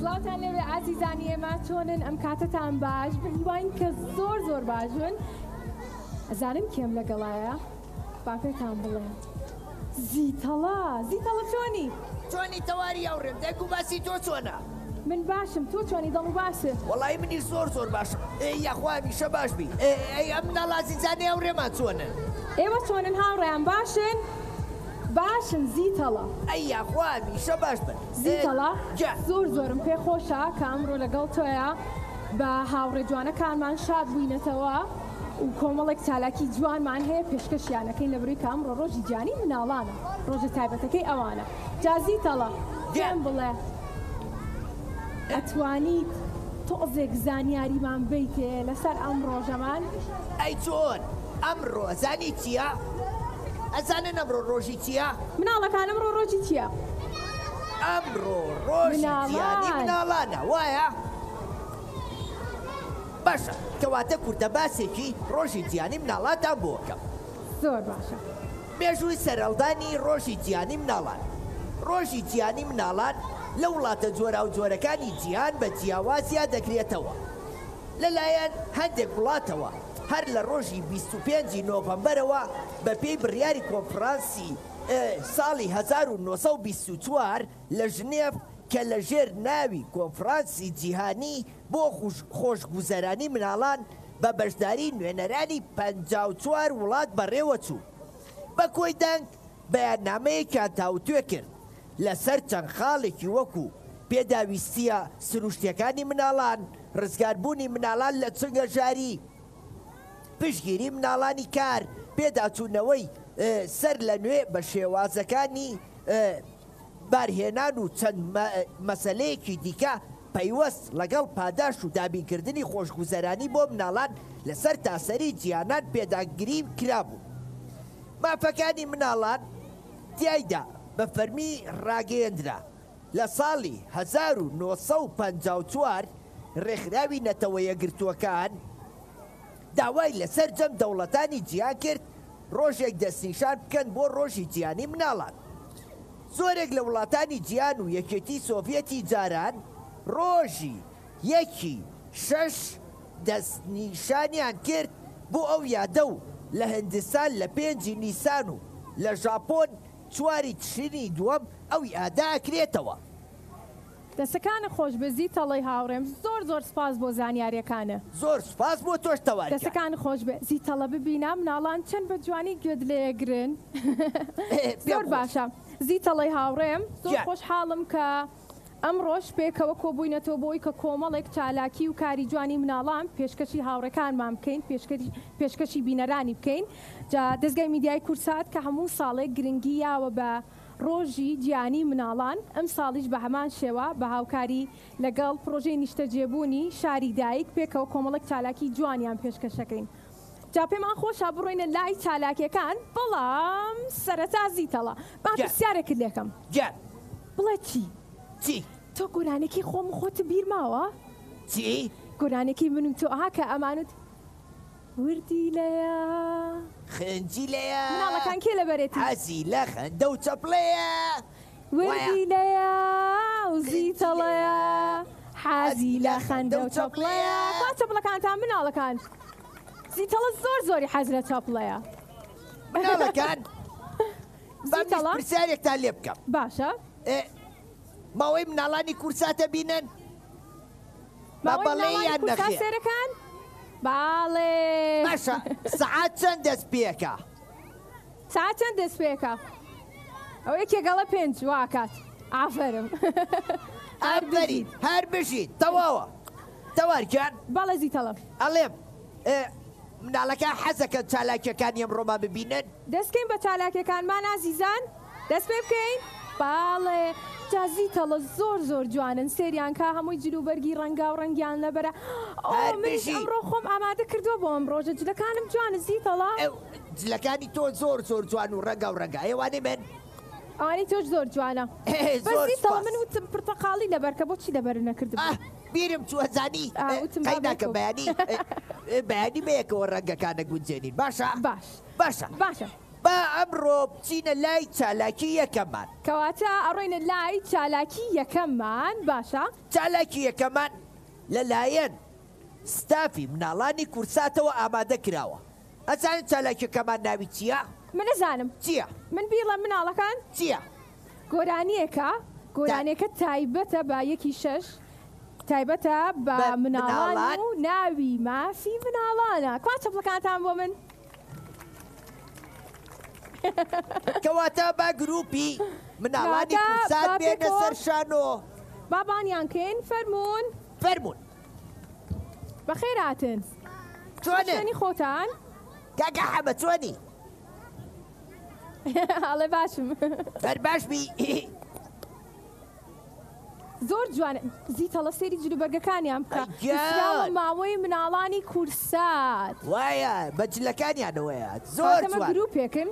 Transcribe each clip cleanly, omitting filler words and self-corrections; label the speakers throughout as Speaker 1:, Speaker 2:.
Speaker 1: سڵاوتان لەوێ ئازیزانی ئێمە چۆنن ئەم کاتتان باش بڕیوان کە زۆر باشن ئەزانم کێم لەگەڵایە با پێتان بڵێ زیتەڵە چۆنی؟
Speaker 2: چۆنی تەواری ئەوڕێم دایک و باسی تۆ چۆنە؟
Speaker 1: من باشم تۆ چۆنی دڵ و باشە؟
Speaker 2: وەڵی منی زۆر باشم یاخوا میشە باش بی ئەم مناڵ ئازیزانی ئەوڕێمان چۆنن؟
Speaker 1: ئێوە چۆنن هاوڕێیان باشن زیتەڵە
Speaker 2: یاخوا میشە باش بن
Speaker 1: زیتەڵە زۆرم پێ خۆشە کە ئەمڕۆ لەگەڵ تۆیە بە هاوڕێ جوانەکانمان شاد بووینەتەوە و کۆمەڵێک چالاکی جوانمان هەیە پێشکەشیانەکەین لەبڕی کە ئەمڕۆ ڕۆژی جانی مناڵانە ڕۆژە تایبەتەکەی ئەوانە جا زیتەڵە گەم بڵێ ئەتوانیت تۆزێک زانیاریمان بیتێ لەسەر ئەم ڕۆژەمان؟
Speaker 2: ئەی چۆن ئەمڕۆ زانی چییە؟ ئەزانن ئەمڕۆ ڕۆژی چییە؟
Speaker 1: مناڵەکان ئەمڕۆ ڕۆژی چییە؟
Speaker 2: ئەمڕۆ ڕۆژی جیانی مناڵانە وایە؟ باشە کەواتە کورتە باسێکی ڕۆژی جیانی مناڵاتان بۆکەم
Speaker 1: زۆر باشە
Speaker 2: مێژووی سەرەڵدانی ڕۆژی جیانی مناڵان ڕۆژی جیانی مناڵان لە وڵاتە جۆرا و جۆرەکانی جیهان بە جیاوازیا دەکرێتەوە لەلایەن هەندێک وڵاتەوە هەر لە ڕۆژی 25 نۆڤەمبەرەوە بە پێی بڕیاری کۆنفرانسی ساڵی 1924 لە ژنێف کە لە ژێر ناوی کۆنفرانسی جیهانی بۆ خۆشگوزەرانی مناڵان بە بەشداری نوێنەرانی 54 وڵات بەڕێوە چوو بە کۆی دەنگ بەیاننامەیەکیان تاوتوێ کرد لەسەر چەند خاڵێکی وەکو پێداویستیە سروشتیەکانی مناڵان ڕزگاربوونی مناڵان لە چنگە ژاری پشگیری مناڵانی کار پێداچوونەوەی سەر لە نوێ بە شێوازەکانی بارهێنان و چەند مەسەلەیەکی دیکە پەیوەست لەگەڵ پاداش و دابینکردنی خۆشگوزەرانی بۆ مناڵان لەسەر تاسەری جیهانان پێداگیری کرابوو مافەکانی مناڵان تیایدا بە فەرمی ڕاگەیەندرا لە ساڵی 1954 ڕێکخراوی نەتەوە یەکگرتووەکان داوای لەسەر جەم دەوڵەتانی جیهان کرد ڕۆژێک دەستنیشان بکەن بۆ ڕۆژی جیهانی مناڵان زۆرێک لە وڵاتانی جیهان و یەکێتی سۆڤیەتی جاران ڕۆژی 1/6 دەستنیشانیان کرد بۆ ئەو یادە و لە هندستان لە 5 نیسان و لە ژاپۆن 4 تشرینی دووەم ئەو ئاداکرێتەوە
Speaker 1: دەستەکانە خۆش بەزی تەڵی هاوڕێم زۆر سپاس بۆ زانیاریەکانە
Speaker 2: زۆر سپاس بۆ تۆش تەوار
Speaker 1: دەستەکان خۆش بێ زیتەڵە ببینە مناڵان چەند بە جوانی گوێت لێگرن زۆر باشە زیتەڵی هاوڕێم زۆر خۆشحاڵم کە ئەم ڕۆژ پێکەوە کۆبووینەتەوە بۆی کە کۆمەڵێک چالاکی و کاری جوانی مناڵان پێشکەشی هاوڕەکانمان بکەین پێشکەشی بینەرانی بکەین جا دەستگای میدیای کورسات کە هەموو ساڵێک گرنگی یاوە بە ڕۆژی جیانی مناڵان ئەم ساڵیش بە هەمان شێوە بە هاوکاری لەگەڵ پرۆژەی نیشتەجێبوونی شاری دایک پێکەوە کۆمەڵێک چالاکی جوانیان پێشکەشەکەین جا پێمان خۆشە بڕۆینە لای چالاکیەکان بەڵام سەرەتا زیتەڵە با پرسیارێکت لێکەم بڵێ چی؟ تۆ گۆرانێکی خۆم خۆت بیر ماوە؟
Speaker 2: چی؟
Speaker 1: گۆرانێکی من و تۆ ئاها کە ئەمانت وردی لەیە
Speaker 2: خنجی لەیە
Speaker 1: مناڵەکان کێ لە بەرێتی؟
Speaker 2: حەزی لە خەندە و چەپڵەیە
Speaker 1: وردی لەیە و زیتەڵەیە حەزی لە خەندە و چەپڵەیە کا چەپڵەکانتان مناڵەکان زیتەڵە زۆری حەز لە چەپڵەیە
Speaker 2: مناڵەکان پرسیارێکتان لێ بکەم
Speaker 1: باشە
Speaker 2: ماوەی مناڵانی کورساتە بینن
Speaker 1: بەڵێیان نەخێرەکان باڵێ
Speaker 2: باشە سەعات چەند دەست پێکە
Speaker 1: ساعت چەند دەست پێکە ئەو یەکێگەڵە 5 واکات ئافەرم
Speaker 2: هەر بژیت تەواوە تەوارکیان
Speaker 1: بەڵێ زیتەڵە
Speaker 2: ئەڵێم مناڵەکان حەزەکەن چالاکیەکانی ئەمڕۆمان ببینن
Speaker 1: دەستکەین بە چالاکیەکانمان ئازیزان دەست پێ بکەین باڵێ جازیتەڵە زۆر جوانن سێریان کا هەمووی جلوبەرگی ڕەنگا و ڕەنگیان لەبەرە ئەمڕۆ خۆم ئامادە کردووە بۆ ئەم ڕۆژە جلەکانم جوانە زیتەڵە
Speaker 2: جلەکانی تۆ زۆر جوان و ڕەنگا و ڕەنگا ئێوانەی من
Speaker 1: ئەوانەی تۆش زۆر جوانە زیتەڵە من وتم پرتەقاڵی لەبەرکە بۆچی لەبەر نەکردم
Speaker 2: بیرم چووە زانی قەیناکە بەیانی بەیانی بەیەکەوە ڕەنگەکانە گونجێنین باشە؟
Speaker 1: باشە
Speaker 2: با ئەمڕۆ بچینە لای چالاکی یەکەممان.
Speaker 1: کەواتە ئەڕۆینە لای چالاکی یەکەممان باشە.
Speaker 2: چالاکی یەکەمان لەلایەن ستافی مناڵانی کورساتەوە ئامادە کراوە. ئەزانن چالاکیەکەمان ناوی چییە؟
Speaker 1: من نەزانم.
Speaker 2: چییە؟
Speaker 1: من بیڵە مناڵەکان
Speaker 2: چییە؟
Speaker 1: گۆرانیەکە تایبەتە بە 1/6 تایبەتە بە مناڵان و ناوی مافی مناڵانە. کوا چەپڵەکانتان بۆ من؟
Speaker 2: کەواتە با گروپی مناڵانی کورسات بێنە سەر شانۆ.
Speaker 1: بابانیانکەین فەرمونون
Speaker 2: فەرمونون.
Speaker 1: بەخێر هاتن.
Speaker 2: چۆنی
Speaker 1: خۆتان؟
Speaker 2: کاکە حەمە چۆنی؟
Speaker 1: ئەڵێ باشم.
Speaker 2: بەرباشبی.
Speaker 1: زۆر جوانە. زیتەڵە سێری جلوبەرگەکانیان بکە. ماوەی مناڵانی کورسات.
Speaker 2: وایە بەجلەکانیانەوەیە زۆر
Speaker 1: گروپێکن.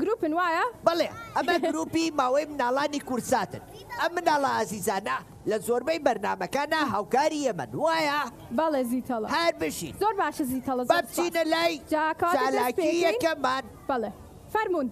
Speaker 1: گروپن وایە؟
Speaker 2: بەڵێ ئەمە گروپی ماوەی مناڵانی کورساتن. ئەم مناڵە ئازیزانە لە زۆربەی بەرنامەکانە هاوکاری ئێمەن وایە؟
Speaker 1: بەڵێ زیتەڵە
Speaker 2: هەر بشین.
Speaker 1: زۆر باشە زیتەڵە.
Speaker 2: با بچینە لای چالاکی یەکەممان.
Speaker 1: بەڵێ فەرمونون.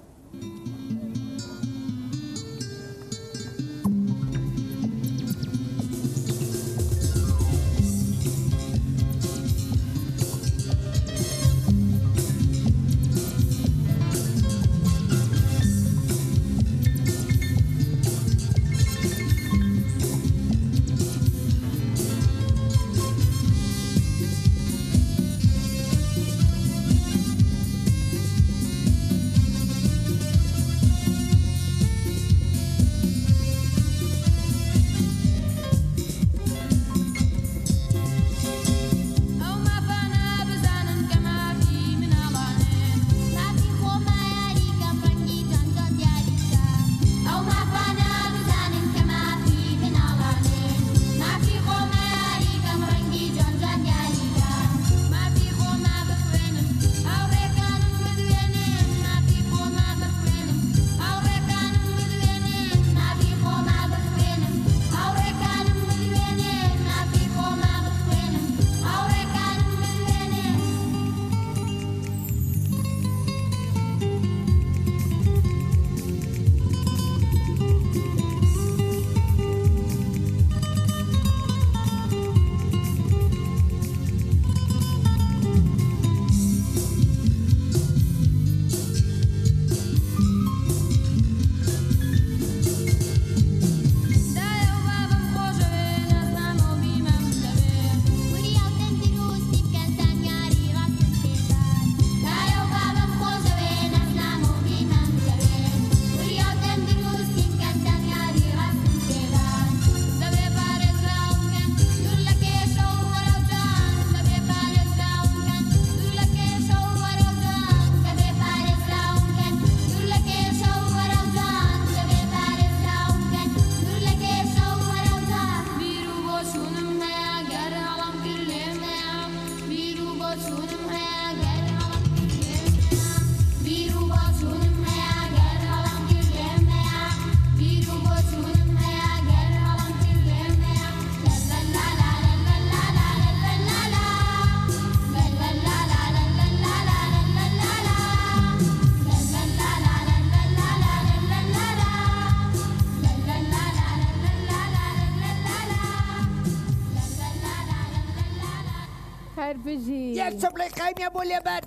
Speaker 2: یەک چەپڵی قایمیە بۆ لێبەر.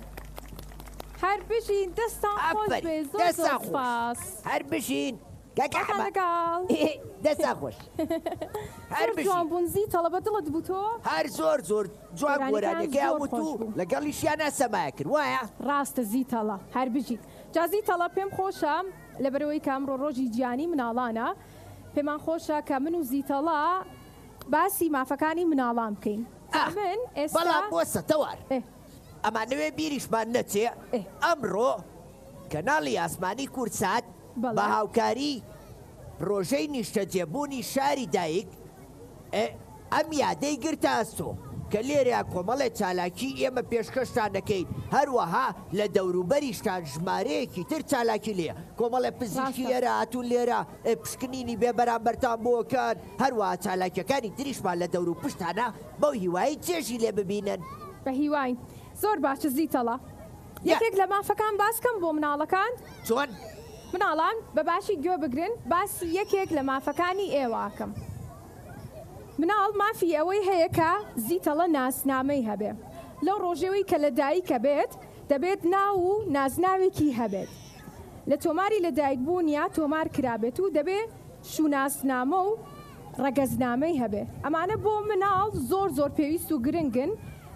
Speaker 1: هەر بژین دەستان خۆش بێ.
Speaker 2: دەستان خۆش. هەر بژین. دەستان خۆش.
Speaker 1: هەر جوان بوون زیتەڵە بە دڵت بوو تۆ؟
Speaker 2: هەر زۆر جوان گۆرانەکەی هەموو و لەگەڵیشیانە سەمایەکرد وایە؟
Speaker 1: ڕاستە زیتەڵە هەر بژیت. جا زیتەڵە پێم خۆشە لەبەرەوەی کە ئەمڕۆ ڕۆژی گیانی مناڵانە پێمان خۆشە کە من و زیتەڵە باسی مافەکانی مناڵان بکەین. من ئێستا
Speaker 2: بەڵام بۆسە تەوار ئەمانەوێ بیریشمان نەچێ ئەمڕۆ کەناڵی ئاسمانی کورسات بە هاوکاری ڕۆژەی نیشتەجێبوونی شاری دایک ئەم یادەی گرتاستۆ کە لێرە کۆمەڵێ چالاکی ئێمە پێشکەشتان دەکەین هەروەها لە دەوروبەریشتان ژمارەیەکی تر چالاکی لێ کۆمەڵێ پزیشکی لێرە هاتوون لێرە پشکنینی بێ بەرامبەرتان بۆکەن هەروەها چالاکیەکانی تریشمان لە دەور و پشتانە بەو هیوایی چێژی لێ ببینن
Speaker 1: بە هیوای زۆر باشە زیتەڵە یەکێک لە مافەکان باسکەم بۆ مناڵەکان
Speaker 2: چۆن؟
Speaker 1: مناڵان بەباشی گوێ بگرن باسی یەکێک لە مافەکانی ئێواکەم. مناڵ مافی ئەوەی هەیە کە زیتەڵە ناسنامەی هەبێ لەو ڕۆژێەوەی کە لە دایکە بێت دەبێت ناو و نازناوێکی هەبێت لە تۆماری لە دایکبوونیە تۆمار کرابێت و دەبێت شوناسنامە و ڕەگەزنامەی هەبێ ئەمانە بۆ مناڵ زۆر پێویست و گرنگن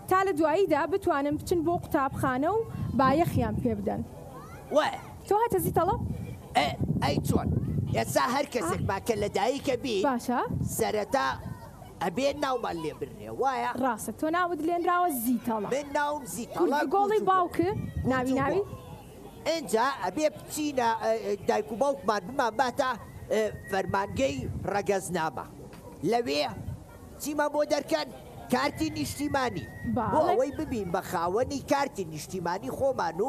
Speaker 1: تا لە دواییدا بتوانن بچن بۆ قوتابخانە و بایەخیان پێ بدەن.
Speaker 2: وایە
Speaker 1: تۆ هاتە زیتەڵە؟
Speaker 2: ئەی چۆن ئێستا هەر کەسێکمان کە لە دایکە بی
Speaker 1: باشە
Speaker 2: سەرەتا ئەبێ ناومان لێ برنێ وایە؟
Speaker 1: ڕاستە تۆ ناوت لێنراوە زیتەڵە.
Speaker 2: من ناوم زیتەڵە
Speaker 1: گۆڵی باوکە ناوی
Speaker 2: ئینجا ئەبێ بچینە دایک و باوکمان بمان باتە فەرمانگەی ڕەگەزنامە لەوێ چیمان بۆ دەرکەن کارتی نیشتیمانی بۆ ئەوەی ببین بە خاوەنی کارتی نیشتیمانی خۆمان و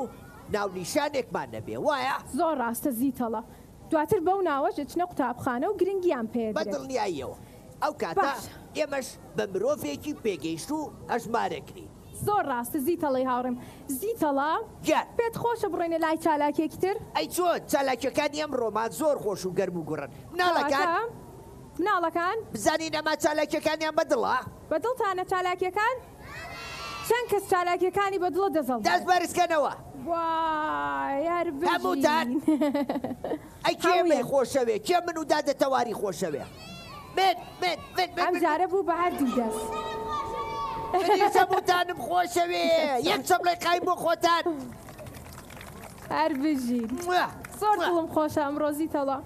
Speaker 2: ناونیشانێکمان نەبێ وایە؟
Speaker 1: زۆر ڕاستە زیتەڵە دواتر بەو ناوەش چنە قوتابخانە و گرنگیان پێ
Speaker 2: بەدڵنیاییەوە ئەو کاتە ئێمەش بە مرۆڤێکی پێگەیشت و ئەژمارەکری.
Speaker 1: زۆر ڕاستە زیتەڵی هاوڕێم زیتەڵە پێت خۆشە بڕێنە لای چالاکێکی تر؟
Speaker 2: ئەی چۆن چالاکیەکانی ئەم ڕۆمان زۆر خۆش و گەرم و گوڕن
Speaker 1: مناڵەکان
Speaker 2: بزانین ئەمە چالاکیەکانیان بەدڵە؟
Speaker 1: بەدڵتانە چالاکیەکان؟ چەند کەس چالاکیەکانی بەدڵە دەزەڵ
Speaker 2: دەست بەرزکەنەوە
Speaker 1: هەمووتان
Speaker 2: ئەی کێمەی خۆشەوێ کێ من و دادەتەواری خۆشەوێ
Speaker 1: ئەم جارە بوو بە هەردوو دەست
Speaker 2: هەمووتانم خۆشەوێ یەک چەمڵی قای بۆ خۆتان
Speaker 1: هەر بژین زۆر دڵم خۆشە ئەمڕۆ زیتەڵە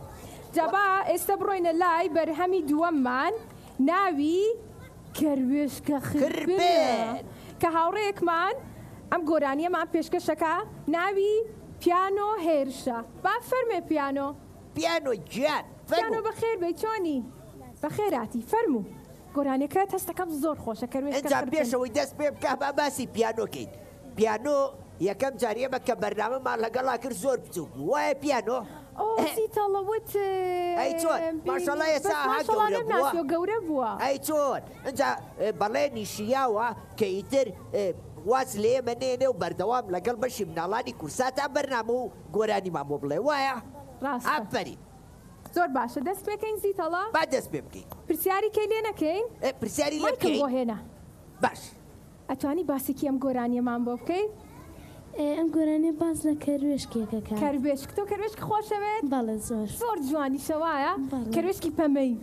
Speaker 1: جەبا ئێستا بڕۆینە لای بەرهەمی دووەممان ناوی کەروێشکە خربێ کە هاوڕێیەکمان ئەم گۆرانیەمان پێشکەشەکە ناوی پیانۆ هێرشە با فەرمێ پیانۆ
Speaker 2: گیان
Speaker 1: پیانۆ بەخێر بێ چۆنی بەخێراتی فەرموو گۆرانەکە تەستەکەم زۆر خۆشە
Speaker 2: ئەجا پێشەوەی دەست پێ بکە با باسی پیانۆکەین پیانۆ یەکەم جاریەمە کە بەرنامەمان لەگەڵا کرد زۆر بچوو بوو وایە پیانۆ
Speaker 1: زیتەڵەوت
Speaker 2: ئەی چۆن ماشەڵڵا ئێستا
Speaker 1: گەورە بووە
Speaker 2: ئەی چۆن ئەجا بەڵێ نیشیاوە کە ئیتر واز لێ منێنێ و بەردەوام لەگەڵ بەشی مناڵانی کورسات تا بەرنامە و گۆرانیمان بۆ بڵێ وایە ئافەرین
Speaker 1: زۆر باشە دەست پێکەین زیتەڵە
Speaker 2: با دەست پێ بکەین
Speaker 1: پرسیاری کەی لێ نەکەین
Speaker 2: پرسیاری لێ بکەین
Speaker 1: بۆ هێنا
Speaker 2: باش
Speaker 1: ئەتوانی باسێکی ئەم گۆرانیەمان بۆ بکەین
Speaker 3: ئەم گۆرانێ باز لە کەروێشکێکەکە
Speaker 1: کەروێشک تۆ کەروێشک خۆشەوێت
Speaker 3: بەڵێ زۆر
Speaker 1: جوانی شەوایە کەروێشکی پەمەی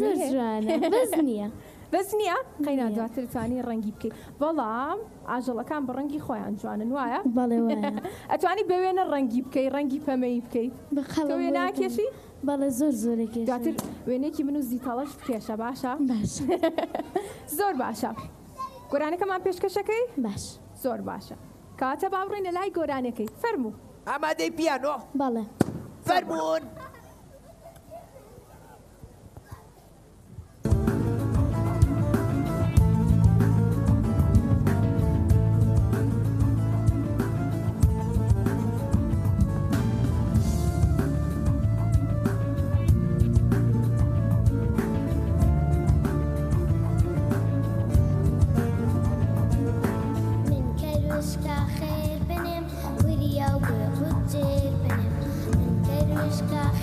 Speaker 3: زۆر جوانە بەس نییە
Speaker 1: بەس نییە قەینا دواتر توانی ڕەنگی بکەیت بەڵام ئاژەڵەکان بە ڕەنگی خۆیان جوانن وایە
Speaker 3: بەڵێ وایە
Speaker 1: ئەتوانی بەوێنە ڕەنگی بکەیت ڕەنگی پەمەی بکەیت
Speaker 3: بەخەڵێ
Speaker 1: ناکێشی
Speaker 3: بەڵێ زۆرێکی
Speaker 1: دواتر وێنێکی من و زیتەڵەش بکێشە باشە
Speaker 3: باش
Speaker 1: زۆر باشە گۆرانەکەمان پێشکەشەکەی
Speaker 3: باش
Speaker 1: زۆر باشە کاتە باڕێنە لای گۆرانەکەی فەرموو
Speaker 2: ئامادەی پیانۆ
Speaker 3: بەڵێ
Speaker 2: فەرموون
Speaker 4: Sky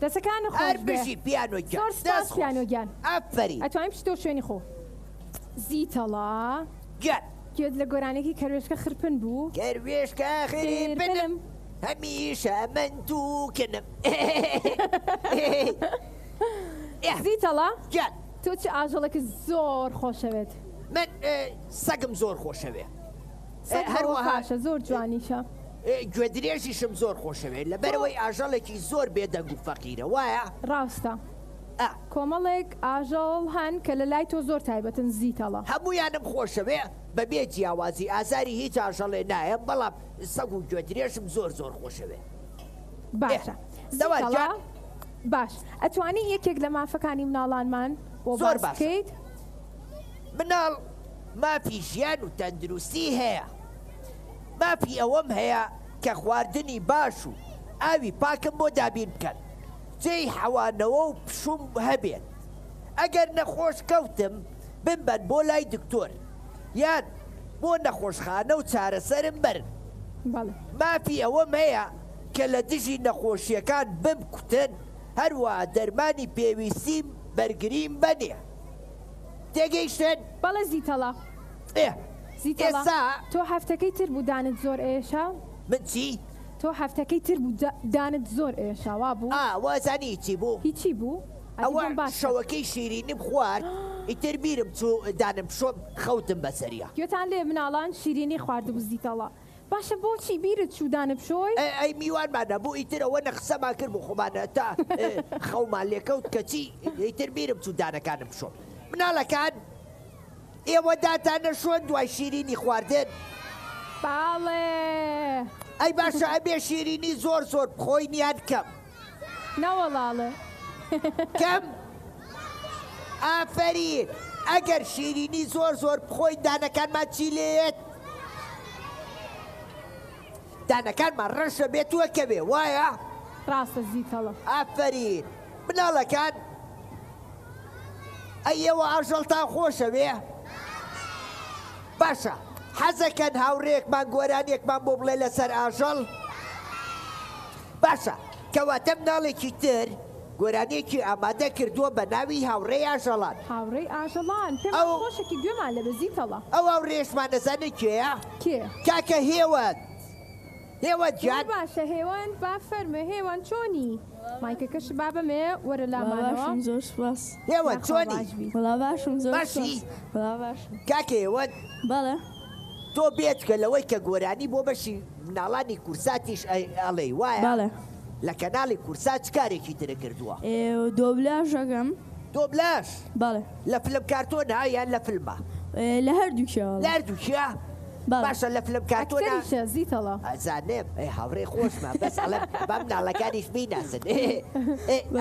Speaker 1: دەسەکان خۆش
Speaker 2: هەربژی پیانۆگیان
Speaker 1: زۆر سپاس پیانۆگیان
Speaker 2: ئەفەری
Speaker 1: ئەتوانین پشتۆ شوێنی خۆ زیتەڵا
Speaker 2: گیان
Speaker 1: گوێت لە گۆرانێکی کەروێشکە خرپن بوو
Speaker 2: کەروێشکە خێ بنم هەمیشە من دووکنم
Speaker 1: زیتەڵا
Speaker 2: گیان
Speaker 1: تۆ چ ئاژەڵێکی زۆر خۆشەوێت
Speaker 2: من سەگم زۆر خۆشەوێ
Speaker 1: هەروەهاشە زۆر جوانیشە
Speaker 2: گوێ درێژیشم زۆر خۆشەوێت لەبەرەوەی ئاژەڵێکی زۆر بێدەنگ و فەقیرە وایە
Speaker 1: ڕاستە کۆمەڵێک ئاژەڵ هەن کە لە لای تۆ زۆر تایبەتن زیتەڵە
Speaker 2: هەموویانم خۆشەوێ بەبێ جیاوازی ئازاری هیچ ئاژەڵێ نایە بەڵام سەگ و گوێ درێژم زۆر زۆر خۆشەوێ
Speaker 1: باشە زیتەڵا باش ئەتوانی یەکێک لە مافەکانی مناڵانمان بۆ
Speaker 2: زۆر
Speaker 1: باس بکەیت
Speaker 2: مناڵ مافی ژیان و تەندروستی هەیە مافی ئەوەم هەیە کە خواردنی باش و ئاوی پاکم بۆ دابین بکەن جێی حەوانەوە و پشوم هەبێت ئەگەر نەخۆش کەوتم بمبەن بۆ لای دکتۆر یان بۆ نەخۆشخانە و چارەسەرم برن مافی ئەوەم هەیە کە لە دژی نەخۆشیەکان بمکوتن هەروە دەرمانی پێویستیم بەرگریم بەنێ تێگەیشتن
Speaker 1: بەڵێ زیتەڵا زیتەڵا تۆ هەفتەکەی تر بوو دانت زۆر ئێشە
Speaker 2: من چی؟
Speaker 1: تۆ هەفتەکەی تر بوو دانت زۆر ئێشەوا بوو
Speaker 2: وازانی هیچی بوو
Speaker 1: هیچی بوو
Speaker 2: ئەوە شەوەکەی شیرینیم خوارد ئیتر بیرم چوو دانم شۆم خەوتم بەسەریە
Speaker 1: گوێتان لێ مناڵان شیرینی خواردبوو زیتەڵا باشە بۆچی بیرت چوو دانە بشۆی؟
Speaker 2: ئەی میوانمانە بوو ئیتر ئەوە نەخسەمان کرد بۆ خۆمانە تا خەومان لێکەوت کەچی ئیتر بیرم چوو دانەکانم بشۆم مناڵەکان ئێوە داتانە شۆن دوای شیرینی خواردن
Speaker 1: باڵێ
Speaker 2: ئەی باشە ئەبێ شیرینی زۆر زۆر بخۆی نیان کەم
Speaker 1: نەوەڵاڵێ
Speaker 2: کەم ئافەرین ئەگەر شیرینی زۆر زۆر بخۆی دانەکانمان چی لێت دانەکانمان ڕەشە بێتووە کەوێ وایە
Speaker 1: ڕاستە زیتەڵە
Speaker 2: ئافەرین مناڵەکان ئەیەوە ئاژەڵتان خۆشەوێ باشە حەزەکەن هاوڕێکمان گۆرانێکمان بۆ بڵێ لەسەر ئاژەڵ باشە کەواتە مناڵێکی تر گۆرانێکی ئامادە کردووە بە ناوی هاوڕێی ئاژەڵان
Speaker 1: هاوڕێی ئاژەڵان پێم خۆشێکی گوێمان لە بەزیتەڵە
Speaker 2: ئەو هاوڕێشمان دەزانێت کێیە
Speaker 1: کێ
Speaker 2: کاکە هێوەت هێوەت جان
Speaker 1: باشە هێوان با فەرمە هێوان چۆنی مایکەکەش با بەمێ وەرە لامانەوە
Speaker 3: زۆر سپاس
Speaker 2: هێوەت چۆنی
Speaker 3: وەڵا باشم زۆر
Speaker 2: باشی
Speaker 3: باشم
Speaker 2: کاکە هێوەت
Speaker 3: بەڵێ
Speaker 2: تۆ بێت کە لەوەی کە گۆرانی بۆ بەشی مناڵانی کورساتیش ئەڵێ وایە
Speaker 3: بەڵێ
Speaker 2: لە کەناڵی کورسات چ کارێکی ترە کردووە
Speaker 3: دۆبلاژەکەم
Speaker 2: دۆبلاژ
Speaker 3: بەڵێ
Speaker 2: لە فلم کارتۆنە یان لە فیلمە
Speaker 3: لە هەردووکیەوە
Speaker 2: لە هەردووکیە باشە لە فلم کارتۆنە
Speaker 1: زیتەڵە
Speaker 2: ئەزانێم هاوڕێ خۆشمە بەس ئەڵێ با مناڵەکانیش بیناسن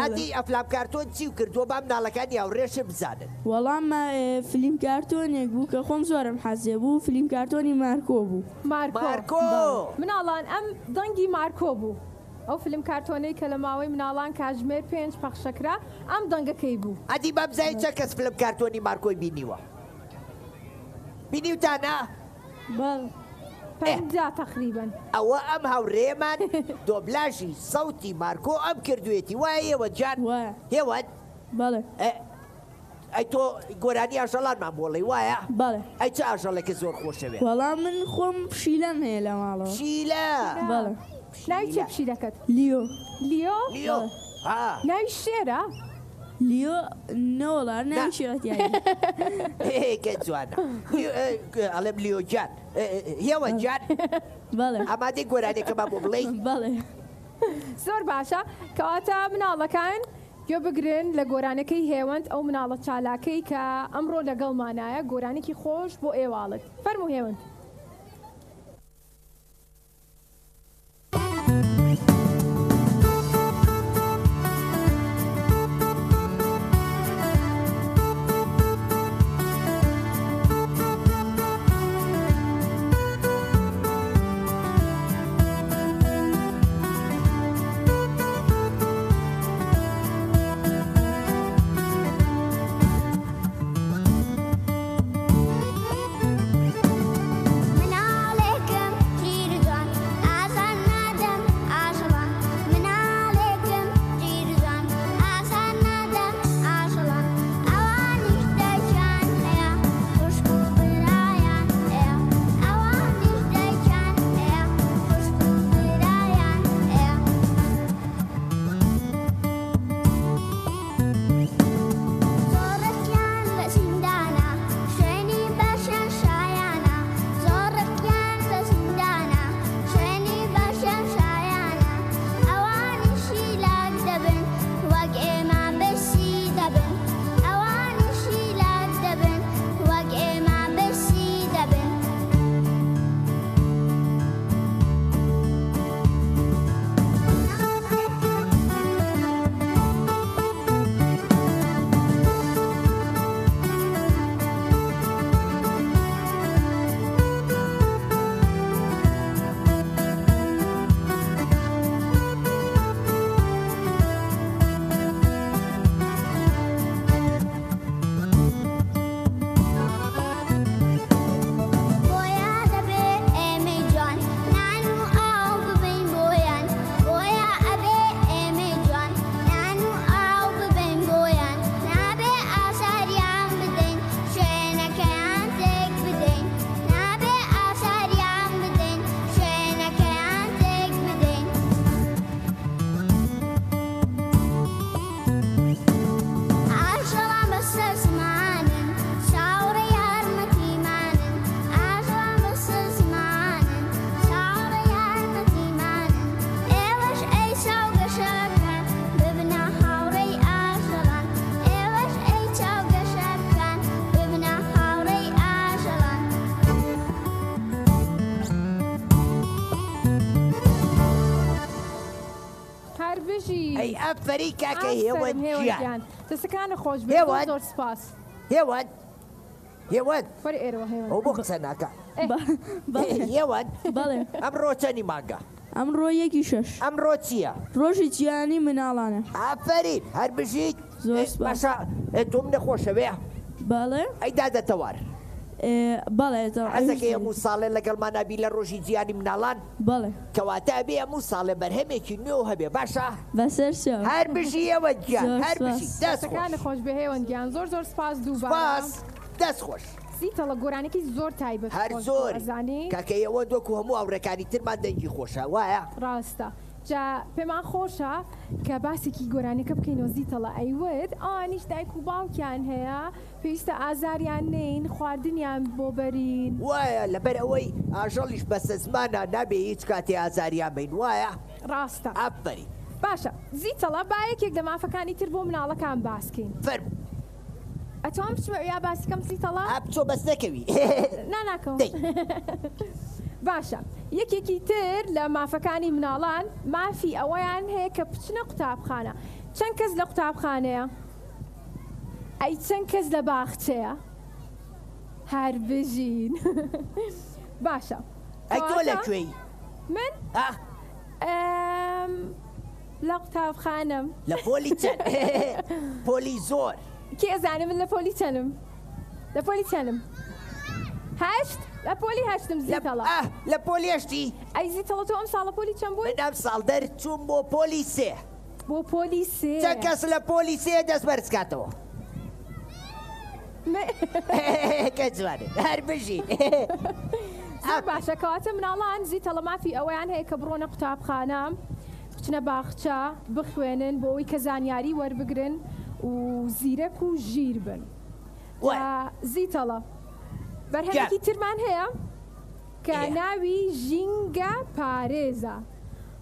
Speaker 2: ئەدی ئەفلام کارتۆن چی و کردووە با مناڵەکانی هاوڕێشە بزانن
Speaker 3: وەڵام فیلم کارتۆنێک بوو کە خۆم زۆرم حەزێ بوو فیلم کارتۆنی مارکۆ بوو
Speaker 2: مارکۆ
Speaker 1: مناڵان ئەم دەنگی مارکۆ بوو ئەو فیلم کارتۆنەی کە لە ماوەی مناڵان کاژمێر 5 پەخشەکرا ئەم دەنگەکەی بوو
Speaker 2: ئەدی بەبزای چە کەس فیلم کارتۆنی مارکۆی بینیوە بینیوتانە
Speaker 1: پەنجا تەقریبەن
Speaker 2: ئەوە ئەم هاوڕێمان دۆبلاژی سەوتی مارکۆ ئەم کردوێتی وایە هێوە جان هێوەت
Speaker 3: بەڵێ
Speaker 2: ئەی تۆ گۆرانی ئاژەڵانمان بۆڵی وایە
Speaker 3: بەڵێ
Speaker 2: ئەی چه ئاژەڵێکە زۆر خۆشەوێت
Speaker 3: وەڵام من خۆم پشیلەم هەیە لە ماڵەوە
Speaker 2: پشیلە
Speaker 3: بەڵێ
Speaker 1: ناوی چێ پشیلەکەت
Speaker 3: لیۆ
Speaker 1: لیۆ ناوی شێرە
Speaker 3: لیۆ نەوەڵار ناوی شێرەتیایی
Speaker 2: کە جوانە ئەڵێم لیۆ جان هێوە جان
Speaker 3: بەڵێ
Speaker 2: ئامادەی گۆرانێکەمان بۆ بڵێ
Speaker 3: بەڵێ
Speaker 1: زۆر باشە کەواتە مناڵەکان گوێ بگرن لە گۆرانەکەی هێوەند ئەو مناڵە چالاکەی کە ئەمڕۆ لەگەڵمانایە گۆرانێکی خۆش بۆ ئێواڵت فەرمو هێوەند
Speaker 2: ئافەری کاکە هێوەن گیان
Speaker 1: دەستەکانە خۆش بێ زۆر سپاس
Speaker 2: هێوەن هێوەن
Speaker 1: وەرە ئێرەوە هێوەن
Speaker 2: ئەو بۆ قسە ناکە هێوەن
Speaker 3: بەڵێ
Speaker 2: ئەمڕۆ چەندی مانگە
Speaker 3: ئەمڕۆ 1/6
Speaker 2: ئەمڕۆ چییە؟
Speaker 3: ڕۆژی جیانی مناڵانە
Speaker 2: ئافەرین هەر بژیت
Speaker 3: زۆر سپاس.
Speaker 2: باشە تۆم نەخۆشەوێ
Speaker 3: بەڵێ
Speaker 2: ئەیدادە تەوار
Speaker 3: بەڵێ
Speaker 2: حەزەکە هەموو ساڵێ لەگەڵمان نبی لە ڕۆژی جیانی مناڵان
Speaker 3: بەڵێ
Speaker 2: کەواتە بێ هەموو ساڵێ بەرهەمێکی نوێ هەبێ باشە
Speaker 3: بەسەر
Speaker 2: هەر بژی ئەوە گیان هەر بژی
Speaker 1: دەستەکانە خۆش بێ هێوەن گیان زۆر زۆر سپاس دووبارە
Speaker 2: باس دەست خۆش
Speaker 1: زیتەڵە گۆرانێکی زۆر تایبەت
Speaker 2: هەر زۆر
Speaker 1: ئەزانی
Speaker 2: کاکە ئێوە دۆکو هەموو ئەوڕەکانی ترمان دەنگی خۆشە وایە
Speaker 1: ڕاستە جا پێمان خۆشە کە باسێکی گۆرانەکە بکەینەوە زیتەڵە ئەیوت ئەوانیش دایک و باوکیان هەیە پێویستە ئازاریان نین خواردنیان بۆ بەرین
Speaker 2: وایە لەبەر ئەوەی ئاژەڵیش بەسە زمانە نابێ هیچ کاتێ ئازاریان بین وایە
Speaker 1: ڕاستە
Speaker 2: ئافەری
Speaker 1: باشە زیتەڵە باەکێک لە مافەکانی تر بۆ مناڵەکان باسکەین
Speaker 2: فەرم
Speaker 1: ئەتوان بچمە یا باسیکەم زیتەڵە
Speaker 2: ئاپچۆ بەس نەکەوی
Speaker 1: ناناکەم باشە یەکێکی تر لە مافەکانی مناڵان مافی ئەوەیان هەیە کە بچنە قوتابخانە چەند کەس لە قوتابخانەیە ئەی چەند کەس لە باخچەیە هەر بژین باشە
Speaker 2: ئەی تۆ لەکوێی
Speaker 1: من لە قوتابخانەم
Speaker 2: لە پۆلی چەند پۆلی زۆر
Speaker 1: کێ ئەزانم من لە پۆلی چەنم لە پۆلی چەنم هەشت لە پۆلی هەشتم زیتەڵە
Speaker 2: لە پۆلی هەشتی
Speaker 1: ئەی زیتەڵە تۆ ئەم ساڵە پۆلی چەند بووی
Speaker 2: من ئەم ساڵ دەرچووم بۆ پۆلی سێ
Speaker 1: بۆ پۆلی سێ
Speaker 2: چەند کەس لە پۆلی سێ دەست بەرزکاتەوە کە جوانێت هەر بژین
Speaker 1: باشە کەواتە مناڵان زیتەڵە مافی ئەوەیان هەیە کە بڕۆنە قوتابخانە بچنە باخچە بخوێنن بۆ ئەوی کە زانیاری وەربگرن و زیرەک و ژیر بن زیتەڵە بەرهەمێکی ترمان هەیە کە ناوی ژینگە پارێزە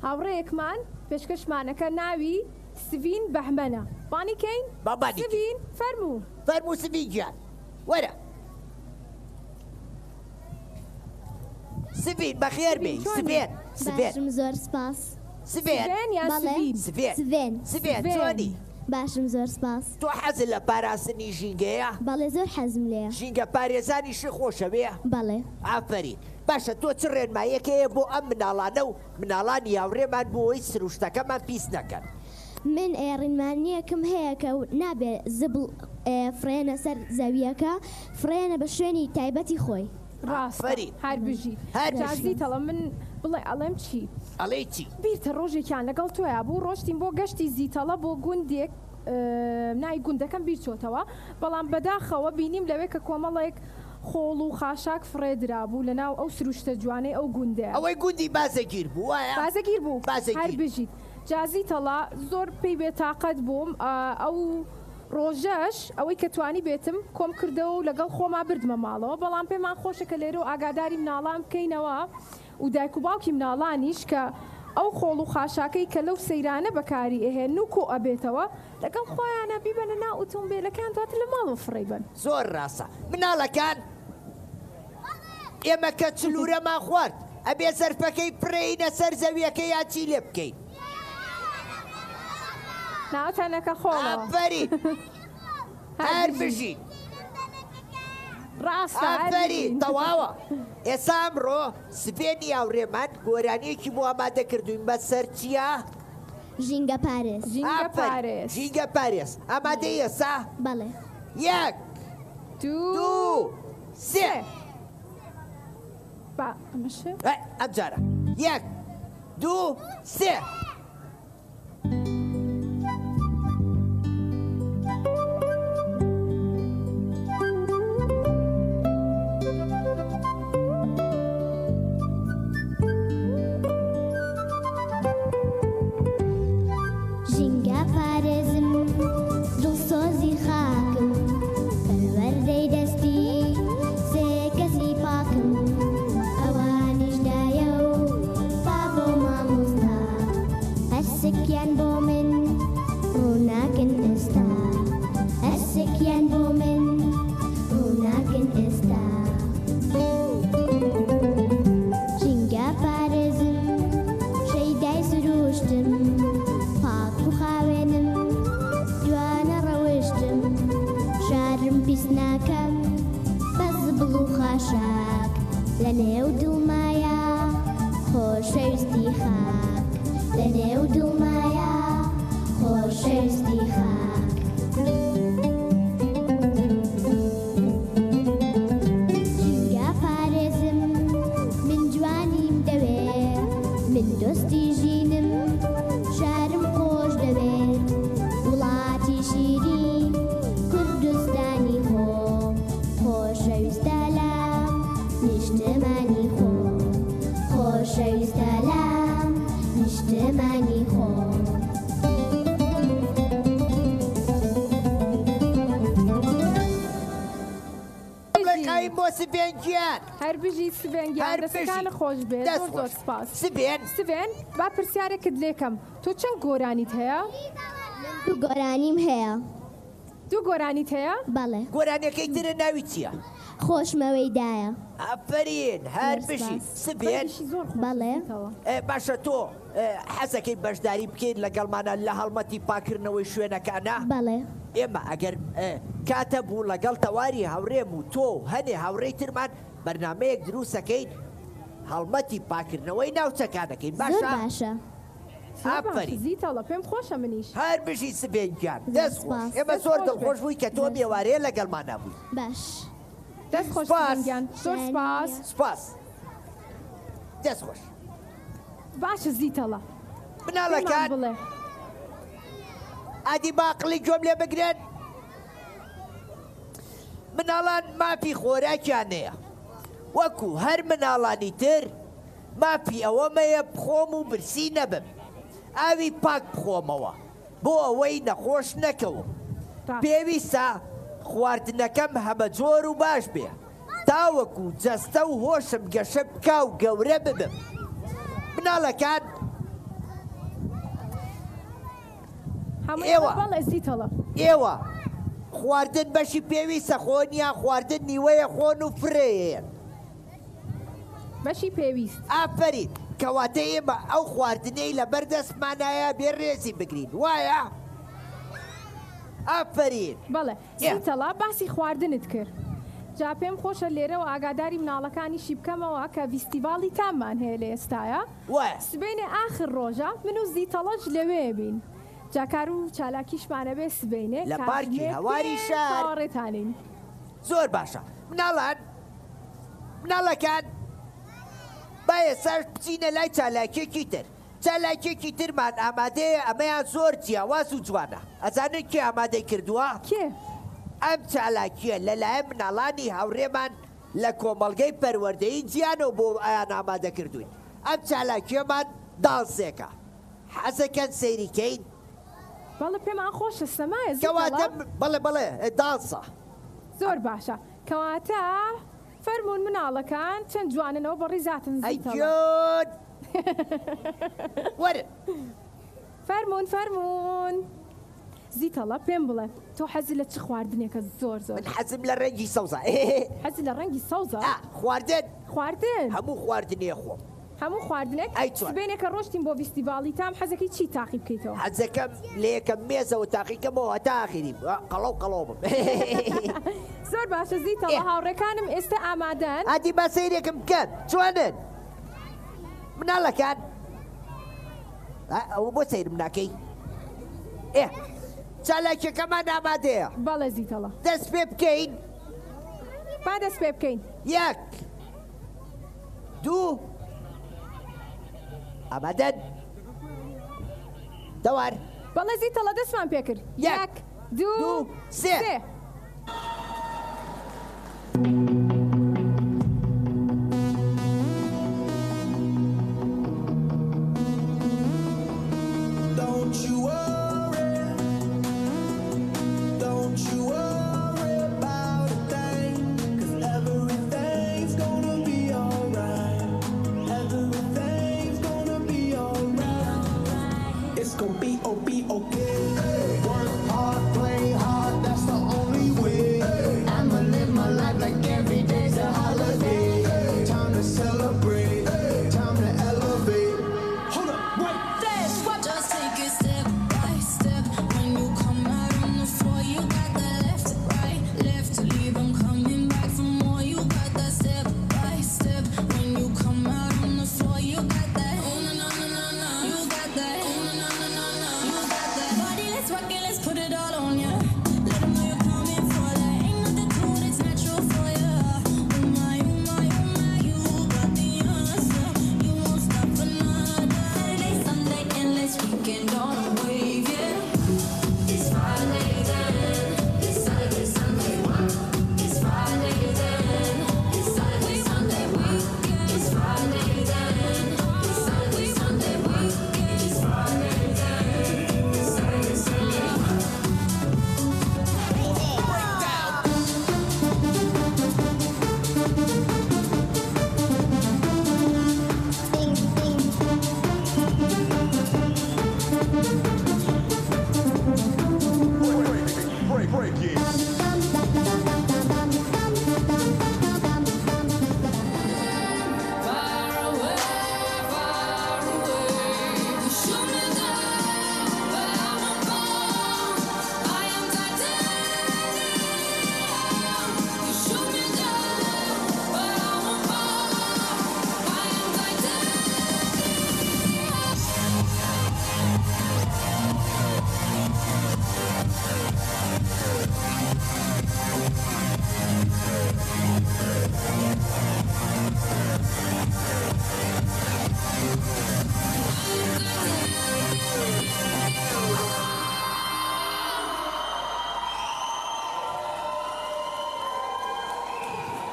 Speaker 1: هاوڕێیەکمان پێشکەشمانەکە ناوی سڤین بەحمەنە بانیکەین سڤین فەرموو
Speaker 2: فەرموو سڤین گیان وەرە سڤین بەخێر بێ سڤێن
Speaker 4: باشم زۆر سپاس
Speaker 2: سڤێن
Speaker 1: یان سڤین
Speaker 4: سڤێن
Speaker 2: سڤێن چۆنی
Speaker 4: باشم زۆر سپاس
Speaker 2: تۆ حەزت لە پاراستنی ژینگەیە
Speaker 4: بەڵێ زۆر حەزم لێە
Speaker 2: ژینگە پارێزانی ش خۆشەوێ
Speaker 4: بەڵێ
Speaker 2: ئافەرین باشە تۆ چ ڕێنمایەکەیە بۆ ئەم مناڵانە و مناڵانی یاوڕێمان بۆەوەی سروشتەکەمان پیس نەکەن
Speaker 4: من ڕێنمانیەکم هەیە کە نابێ زبڵ فرێنە سەر زەویەکە فرێنە بە شوێنی تایبەتی خۆی
Speaker 2: ڕاستەری
Speaker 1: هەر بژی زیتەڵە من بڵێ ئەڵێم چی
Speaker 2: ئەڵێ چی
Speaker 1: بیرتە ڕۆژێکیان لەگەڵ تۆیە بوو ڕۆشتین بۆ گەشتی زیتەڵە بۆ گوندێک نای گوندەکەم بیرچۆتەوە بەڵام بەداخەوە بینیم لەوێ کە کۆمەڵێک خۆڵ و خاشاک فرێدرا بوو لە ناو ئەو سروشتە جوانەی ئەو گوندەیە
Speaker 2: ئەوەی گوندی بازەگیر بوو وایە
Speaker 1: بازەگیر بوو هەر بژیت جازیتەڵە زۆر پێی بێتاقەت بووم ئەو ڕۆژەش ئەوەی کە توانی بێتم کۆم کردەوە و لەگەڵ خۆما بردمە ماڵەوە بەڵام پێمان خۆشە کە لێرە و ئاگاداری مناڵان بکەینەوە و دایک و باوکی مناڵانیش کە ئەو خۆڵ و خاشاکەی کە لەو سەیرانە بەکاری ئەهێن و کۆ ئەبێتەوە لەگەڵ خۆیانە بیبەنە ناو ئۆتۆمبیلەکان دواتر لە ماڵەوە فڕێبن
Speaker 2: زۆر ڕاستە مناڵەکان ئێمە کە چلوورەمان خوارد ئەبێ زەرفەکەی پڕێینە سەر زەویەکەی یاچی لێ بکەین
Speaker 1: ناوتانەکە خۆڵەوە
Speaker 2: ئافەرین هەر بژین
Speaker 1: ڕاستە
Speaker 2: ئافەرین تەواوە ئێستا ئەمڕۆ سبێنی هاوڕێمان گۆرانیەکی بۆ ئامادە کردوین بەسەر چییە؟
Speaker 4: ژینگە پارێز
Speaker 2: ژینگە پارێز ئامادەی ئێستا؟
Speaker 4: بەڵێ
Speaker 2: 1 2 3 ئەم جارە 1 2 3
Speaker 4: ژینگە پارێزم دڵسۆزی خاکم پەروەردەی دەستی سێ کەسی پاکم ئەوانیش دایە و با بۆ مامۆستا هەرسێکیان بۆ من ڕووناکن ئێستا هەرسێکیان بۆ من ڕووناکن ئێستا ژینگە پارێزم شەیدای سروشتم پاک و خاوێنم ویست ناکەم بەس بڵ و خاشاک لە نێو دڵمایە خۆشەویستی خاک لە نێو دڵمایە خۆشەویستی خاک جینگە پارێزم من جوانیم دەوێ من دۆستی ژینم شارم خۆش دەوێت وڵاتی شیرین کوردستانی خۆ خۆشەویستە لام نیشتمانی خۆ خۆشەویستە لام نیشتمانی خۆ
Speaker 2: بڵێقایم بۆ سبێنگیان
Speaker 1: هەر بژی سبێنگیان دەستەکانە خۆش بێت زۆر زۆر سپاس سبێن با پرسیارێکت لێکەم تۆ چەند گۆرانیت هەیە؟
Speaker 4: دوو گۆرانیم هەیە
Speaker 1: دوو گۆرانیت هەیە؟
Speaker 4: بەڵێ
Speaker 2: گۆرانەکەی ترە ناوی چییە؟
Speaker 4: خۆشمەوەیدایە
Speaker 2: ئەفرین هەر بژی سبێن
Speaker 4: بەڵێ
Speaker 2: باشە تۆ حەزەکەی بەشداری بکەیت لەگەڵمانە لە هەڵمەتی پاکردنەوەی شوێنەکانە
Speaker 4: بەڵێ
Speaker 2: ئێمە ئەگەر کاتە بوو لەگەڵ تەواری هەورێم و تۆ هەنێ هاوڕێی ترمان بەرنامەیەک دروستەکەین هەڵمەتی پاکردنەوەی ناوچەکانەکەین باشە؟
Speaker 1: زیتەڵە پێم خۆشە منیش
Speaker 2: هەر بژی سبێنگیان دەست خۆش ئێمە زۆر دڵخۆش بووی کە تۆ بێوارەیە لەگەڵمانە بووی
Speaker 4: باش
Speaker 1: دەست خۆش سبێنگیان زۆر سپاس
Speaker 2: سپاس دەست خۆش
Speaker 1: باشە زیتەڵە
Speaker 2: مناڵەکان
Speaker 1: بڵێ
Speaker 2: ئادی باقڵی گوێم لێ بگرێن مناڵان مافی خۆراکیانەیە وەکو هەر مناڵانی تر مافی ئەوەمەیە بخۆم و برسی نەبم ئاوی پاک بخۆمەوە بۆ ئەوەی نەخۆش نەکەوم پێویستە خواردنەکەم هەمە جۆر و باش بێ تاوەکو جەستە و هۆشم گەشە بکا و گەورە ببم مناڵەکان ئێوە خواردن بەشی پێویستە خۆنیان خواردن نیوەیە خۆن و فرەیە
Speaker 1: بەشی پێویست
Speaker 2: ئافرین کەواتە ئێمە ئەو خواردنەی لە بەردەستمانایە بێ ڕێزی بگرین وایە؟ ئافرین
Speaker 1: بەڵێ زیتەڵە باسی خواردنت کرد جا پێم خۆشە لێرەوە ئاگاداری مناڵەکانیشی بکەمەوە کە فیستیڤاڵی تاممان هەیە لە ئێستاە سبێنێ ئاخر ڕۆژە من و زیتەڵەش لەوێ بین جاکار و چالاکیشمانە بێ سبێنێ
Speaker 2: لە پارکی هەواری
Speaker 1: شارڕێتانین
Speaker 2: زۆر باشە مناڵەکان باە سەر بچینە لای چالاکێکی تر چالاکێکی ترمان ئامادەیە ئەمەیان زۆر جیاواز و جوانە ئەزانن کێ ئامادەی کردووە؟
Speaker 1: کێ؟
Speaker 2: ئەم چالاکیە لەلایەن مناڵانی هاوڕێمان لە کۆمەڵگەی پەروەردەیی جیانەوە بۆ ئایان ئامادە کردوین ئەم چالاکیەمان دانسێکە حەزەکەن سەیریکەین؟
Speaker 1: بەڵێ پێمان خۆشە سەمایە
Speaker 2: بەڵێ دانسە
Speaker 1: زۆر باشە کەواتە فەرمونون مناڵەکان چەند جواننەوە بەڕی زاتن
Speaker 2: زیتەڵە وەرن
Speaker 1: فەرمونون زیتەڵە پێم بڵێ تۆ حەزی لە چ خواردنێکە زۆر
Speaker 2: حەزم لە ڕەنگی سەوزە
Speaker 1: حەزی لە ڕەنگی سەوزە
Speaker 2: خواردن هەموو خواردنێ خۆم
Speaker 1: هەموو خواردنێک سبێنێکە ڕۆشتین بۆ فیستیڤاڵی تام حەزەکەی چی تاقی بکەیتەوە؟
Speaker 2: حەزەکەم لە یەکەم مێزەوە تاقیکەمەوە هەتا ئاخری قەڵەو بم
Speaker 1: زۆر باشە زیتەڵە هاوڕێکانم ئێستا ئامادەن
Speaker 2: ئادی با سەیرێکم بکەن جوانن مناڵەکان ئەوە بۆ سەیرم ناکەی چالاکیەکەمان ئامادەیە
Speaker 1: بەڵێ زیتەڵە
Speaker 2: دەست پێ بکەین
Speaker 1: با دەست پێ بکەین
Speaker 2: 1 2 ئامادەن دەوار
Speaker 1: بەڵێ زیتەڵە دەستمان پێ کرد 1 2 3
Speaker 5: It's gonna be okay. Work hard, play hard, that's the only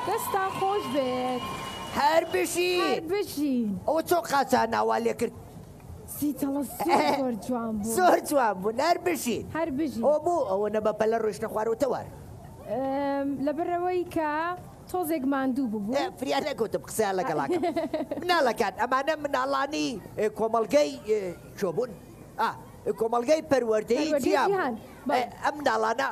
Speaker 1: دەستان خۆش بێت
Speaker 2: هەر
Speaker 1: هەر
Speaker 2: بژین
Speaker 1: بژین
Speaker 2: ئەوە چۆن قاچان ناوا لێ کرد
Speaker 1: زیتەڵە زۆر جوان بوو
Speaker 2: زۆر جوان بوون هەر بژین
Speaker 1: هەر بژین
Speaker 2: ئەو بوو ئەوە نەبەپە لە ڕۆژنە خوارەوەتەوار
Speaker 1: لەبەرەوەی کە تۆزێک ماندوو بوو
Speaker 2: فریا نەگوتم قسەیان لەگەڵاکەم مناڵەکان ئەمانە مناڵانی کۆمەڵگەی چۆبوون کۆمەڵگەی پەروەردەی جیان ئەم مناڵانە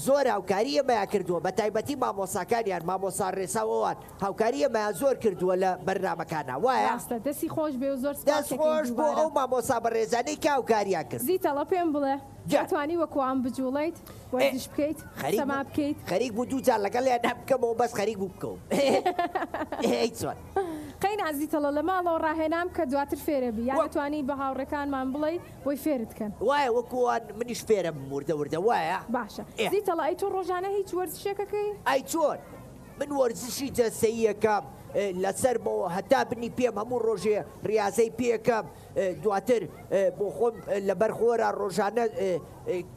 Speaker 2: زۆر هاوکاری ئێمەیان کردووە بە تایبەتی مامۆساکانیان مامۆسا ڕێساوەوان هاوکاری ئێمەیان زۆر کردووە لە بەرنامەکانە وایە
Speaker 1: دەستی خۆش بێ و زۆر
Speaker 2: دەست خۆش بۆ ئەو مامۆسا بەڕێزانەی کە هاوکاریان کرد
Speaker 1: زیتەڵە پێم بڵێ دەتوانی وەکوان بجوڵیت وەرزش بکەیت سەما بکەیت
Speaker 2: خەریک بوو دوو جار لەگەڵ یان بکەمەوە بەس خەریک بوو بکەم چۆن
Speaker 1: قەی نازیتەڵە لە ماڵەوە ڕاهێنام کە دواتر فێرە بی یان دەتوانی بە هاوڕێکانمان بڵێ بۆی فێرت کەن
Speaker 2: وایە وەکووان منیش فێرە وردە وردە وایە
Speaker 1: باشە زیتەڵە ئەی تۆ ڕۆژانە هیچ وەرزشێکەکەی
Speaker 2: ئەی چۆن من وەرزشی جەستەییەکەم لەسەر بەوە هەتا بنی پێم هەموو ڕۆژێ ریاضەی پێکەم دواتر بۆ خۆم لەبەر خۆرە ڕۆژانە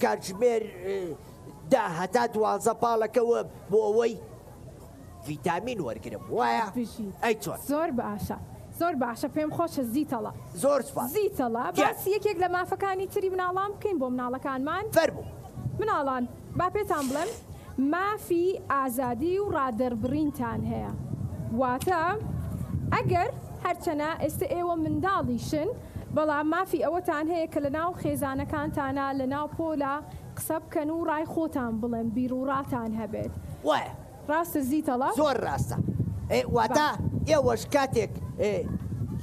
Speaker 2: کاتژمێر دا هەتا 12 پاڵەکەوە بۆ ئەوەی ڤیتامین وەرگرم وایە ئەی چۆن
Speaker 1: زۆر باشە زۆر باشە پێم خۆشە زیتەڵە
Speaker 2: زۆر سپاس
Speaker 1: زیتەڵە باسی یەکێک لە مافەکانی تری مناڵان بکەین بۆ مناڵەکانمان
Speaker 2: فەرموو
Speaker 1: مناڵان با پێتان بڵێم مافی ئازادی و ڕادەربڕینتان هەیە واتە ئەگەر هەرچەنە ئێستا ئێوە منداڵیشن بەڵام مافی ئەوەتان هەیە کە لە ناو خێزانەکانتانە لە ناو پۆلا قسە بکەن و ڕای خۆتان بڵێن بیرروڕاتان هەبێت
Speaker 2: وایە
Speaker 1: ڕاستە زیتەڵە
Speaker 2: زۆر ڕاستە واتە ئێوەش کاتێک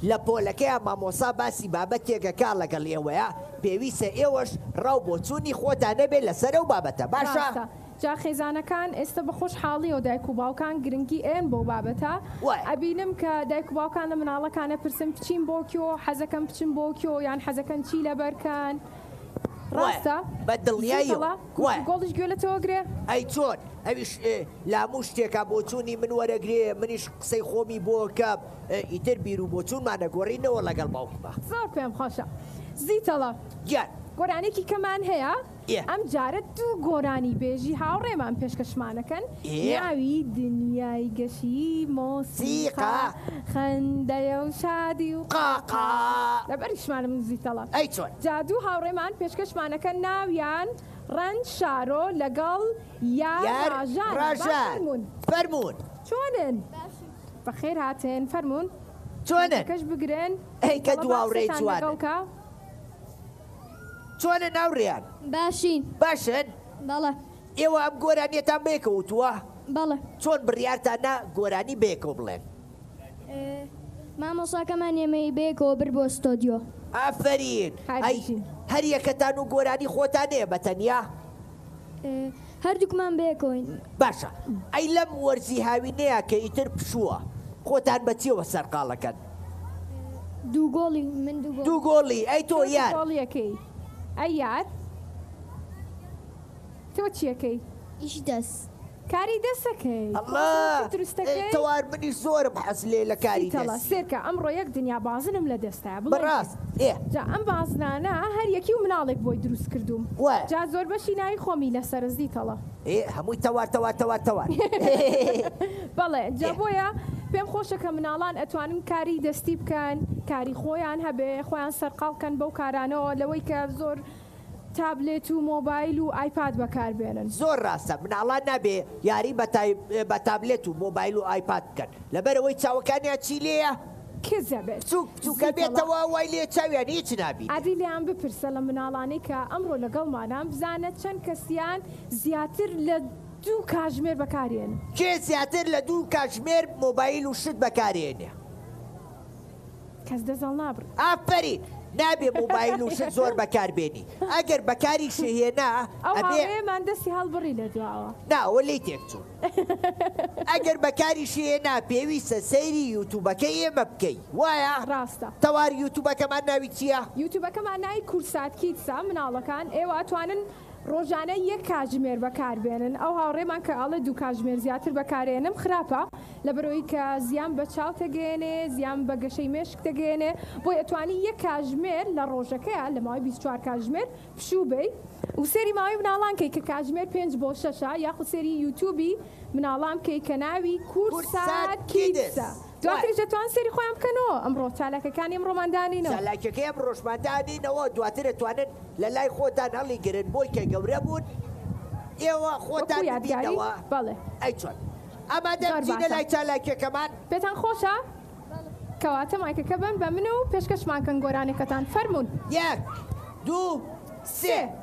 Speaker 2: لە پۆلەکەی مامۆسا باسی بابەتێکەکە لەگەڵ ئێوەیە پێویستە ئێوەش ڕاو بۆ چوونی خۆتان نەبێت لەسەر ئەو بابەتە باشە
Speaker 1: جا خێزانەکان ئێستا بە خۆش حاڵی و دایک و باوکان گرنگی ئێن بۆ بابەتە ئەبینم کە دایک و باوکان لە مناڵەکانە پرسم بچین بۆ کیۆ حەزەکەم بچین بۆ کیۆ یان حەزەکەن چی لەبەرکان ڕاستە
Speaker 2: بە دڵنیایی
Speaker 1: گۆڵش گوێ لە تۆگرێ
Speaker 2: ئەی چۆن ئەویش لاموو شتێکە بۆ چوونی من وەرەگرێ منیش قسەی خۆمی بۆکە ئیتر بیر و بۆ چوونمانە گۆڕینەوە لەگەڵ باوکمە
Speaker 1: زۆر پێم خۆشە زیتەڵە
Speaker 2: گیان
Speaker 1: گۆرانێکی کەمان هەیە ئەم جارە دوو گۆرانی بێژی هاوڕێمان پێشکەشمانەکەن ناوی دنیای گەشی مۆسیقا خەندەیە و شادی و
Speaker 2: قاقا
Speaker 1: لەبەریشمانم زیتەڵە
Speaker 2: ئەی چۆن
Speaker 1: جادوو هاوڕێمان پێشکەشمانەکە ناویان ڕەنج شارۆ لەگەڵ یار ڕاژان
Speaker 2: فەرموون
Speaker 1: چۆنن بەخێر هاتن فەرموون
Speaker 2: چۆنن
Speaker 1: کەش بگرن
Speaker 2: ئەی کە دواوڕێ جوانن چۆنە ناوڕێیان
Speaker 4: باشین
Speaker 2: باشن
Speaker 4: بەڵێ
Speaker 2: ئێوە ئەم گۆرانیەتان بێکەوتووە
Speaker 4: بەڵێ
Speaker 2: چۆن بڕیارتانە گۆرانی بێکەوە بڵێن
Speaker 4: مامۆساکەمان ئێمەی بێکەوە بر بۆ ستۆدیۆ
Speaker 2: ئافرین هەر یەکەتان و گۆرانی خۆتانەیە بەتەنیا
Speaker 4: هەردووکمان بێکۆین
Speaker 2: باشە ئەی لەم وەرزی هاوینەیە کە ئیتر پشووە خۆتان بەچیەوە سەرقاڵەکەن
Speaker 4: دوو گۆڵی من
Speaker 2: دوو گۆڵی ئەی تۆ یار
Speaker 1: گۆڵیەکەی ئەی یار تۆ چیەکەی
Speaker 4: ئیش دەست
Speaker 1: کاری دەستەکەی
Speaker 2: تەوار منی زۆرم حەز لێ لە کاری دەست
Speaker 1: سێرکە ئەمڕۆ یەک دنیا بازنم لە دەستە
Speaker 2: بەڕاست
Speaker 1: جا ئەم بازنانە هەر یەکی و مناڵێک بۆی دروست کردوم جا زۆر بەشی ناوی خۆمی لەسەر زیتەڵە
Speaker 2: هەمووی تەوار
Speaker 1: بەڵێ جا بۆیە پێم خۆشە کە مناڵان ئەتوانن کاری دەستی بکەن کاری خۆیان هەبێ خۆیان سەرقاڵکەن بەو کارانەوە لەوەی کە زۆر تابلێت و مۆبایل و ئایپاد بەکاربێنن
Speaker 2: زۆر ڕاستە مناڵان نابێ یاری بە تابلێت و مۆبایل و ئایپاد بکەن لەبەرەوەی چاوەکانیان چی لێیە
Speaker 1: کێزەبێت
Speaker 2: چووکە بێتەوە وای لێ چاویان هیچ نابی
Speaker 1: ئادی لێیان بپرسە لە مناڵانەی کە ئەمڕۆ لەگەڵمانان بزانە چەند کەسیان زیاتر لە دوو کاتژمێر بەکارێن
Speaker 2: کێ زیاتر لە دوو کاتژمێر مۆبایل و شت بەکارێنێ
Speaker 1: کەس دەزڵ نابڕ
Speaker 2: ئافرین نابێ مۆبایل و شت زۆر بەکاربێنی ئەگەر بەکاری شهێنا
Speaker 1: ئەوێمان دەستی هەڵبڕی لە دواوە
Speaker 2: ناوە لی تێکچوو ئەگەر بەکاری شهێنا پێویستە سەیری یوتوبەکەی ئێمە بکەی وایە
Speaker 1: ڕاستە
Speaker 2: تەوار یوتوبەکەمان ناوی چییە؟
Speaker 1: یوتوبەکەمان ناوی کورسات کیتسا مناڵەکان ئێوە ئەتوانن ڕۆژانە یەک کاتژمێر بەکاربێنن ئەو هاوڕێمان کە ئەڵێ دوو کاتژمێر زیاتر بەکارێنم خراپە لە بەرەوەی کە زیان بە چاو تەگەێنێ زیان بە گەشەی مێشک تەگەێنێ بۆ ئەتوانی یەک کاتژمێر لە ڕۆژەکەیە لە ماوەی 24 کاتژمێر پشوو بێ و سێری ماوەی مناڵان کەی کە کاتژمێر 5 بۆ 6 یاخود سێری یوتیوبی مناڵام کەی کە ناوی کورسات کیدسە دواتریش دەتوان سێری خۆیان بکەنەوە ئەمڕۆ چالاکەکانی ئەمڕۆماندانینەوە
Speaker 2: چالاکەکەی ئەمڕۆژماندانینەوە دواتر دەتوانن لە لای خۆتان هەڵی گرن بۆی کە گەورە بوون ئێوە خۆتان ببینەوە
Speaker 1: بەڵێ
Speaker 2: ئەی چۆن ئامادە بچینە لای چالاکیەکەمان
Speaker 1: پێتان خۆشە کەواتە مایکەکە بن بە من و پێشکەشمان کەن گۆرانێکەکەتان فەرموون
Speaker 2: 1 2 3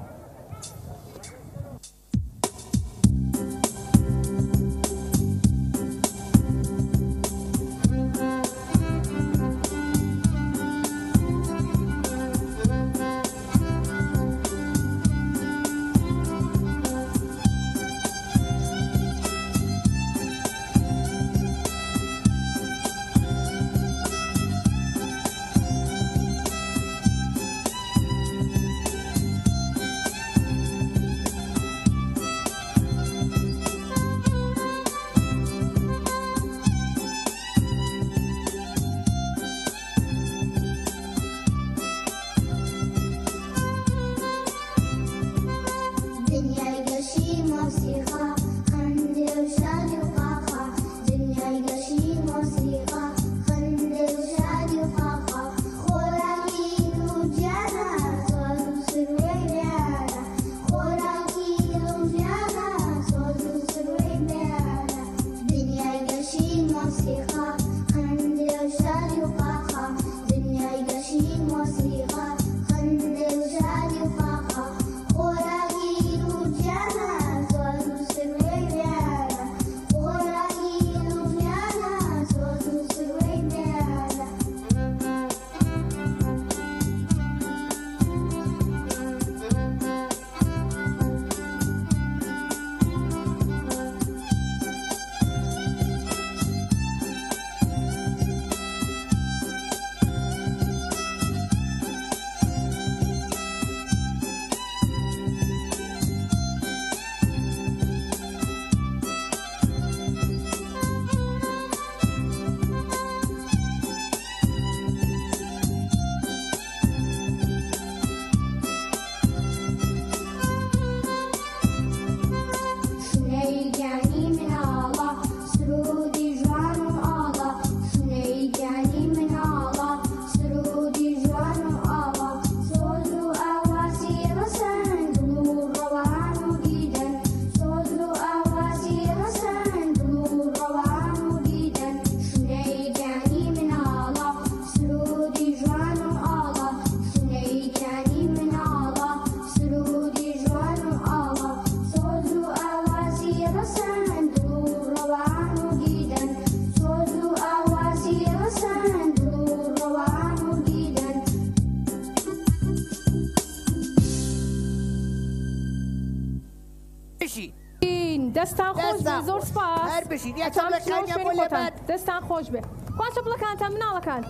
Speaker 1: دەستان خۆش بێ زۆر سپاس
Speaker 2: هەر بشین یا چاڵەکانیان بۆ لێبات
Speaker 1: دەستان خۆش بێ باشە بڵەکانتان مناڵەکان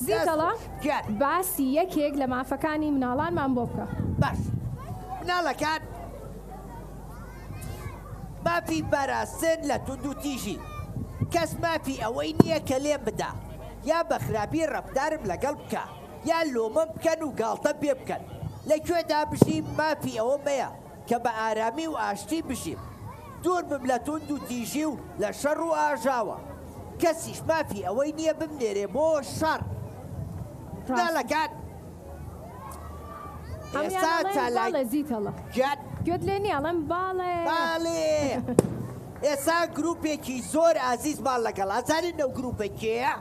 Speaker 1: زیتەڵە باسی یەکێک لە مافەکانی مناڵانمان بۆ بکە
Speaker 2: باش مناڵەکان مافی بەراستن لە تونند و تیژی کەس مافی ئەوەی نییە کە لێم بدا یا بە خراپی ڕەفتارم لەگەڵ بکە یا لۆمەم بکەن و گاڵتە پێ بکەن لەکوێدا بژیم مافی ئەوە مەیە کە بە ئارامی و ئاشتی بژیم دوور بم لە تونند و تیژی و لە شەڕ و ئاژاوە کەسیش مافی ئەوەی نییە بمنێرێ بۆ شەڕ مناڵەکان ئێستا چالاک
Speaker 1: زیتەڵە گوێت لێ نیاڵم باڵێ
Speaker 2: ئێستا گروپێکی زۆر ئازیزمان لەگەڵ ئازانین ئەو گروپە کێیە؟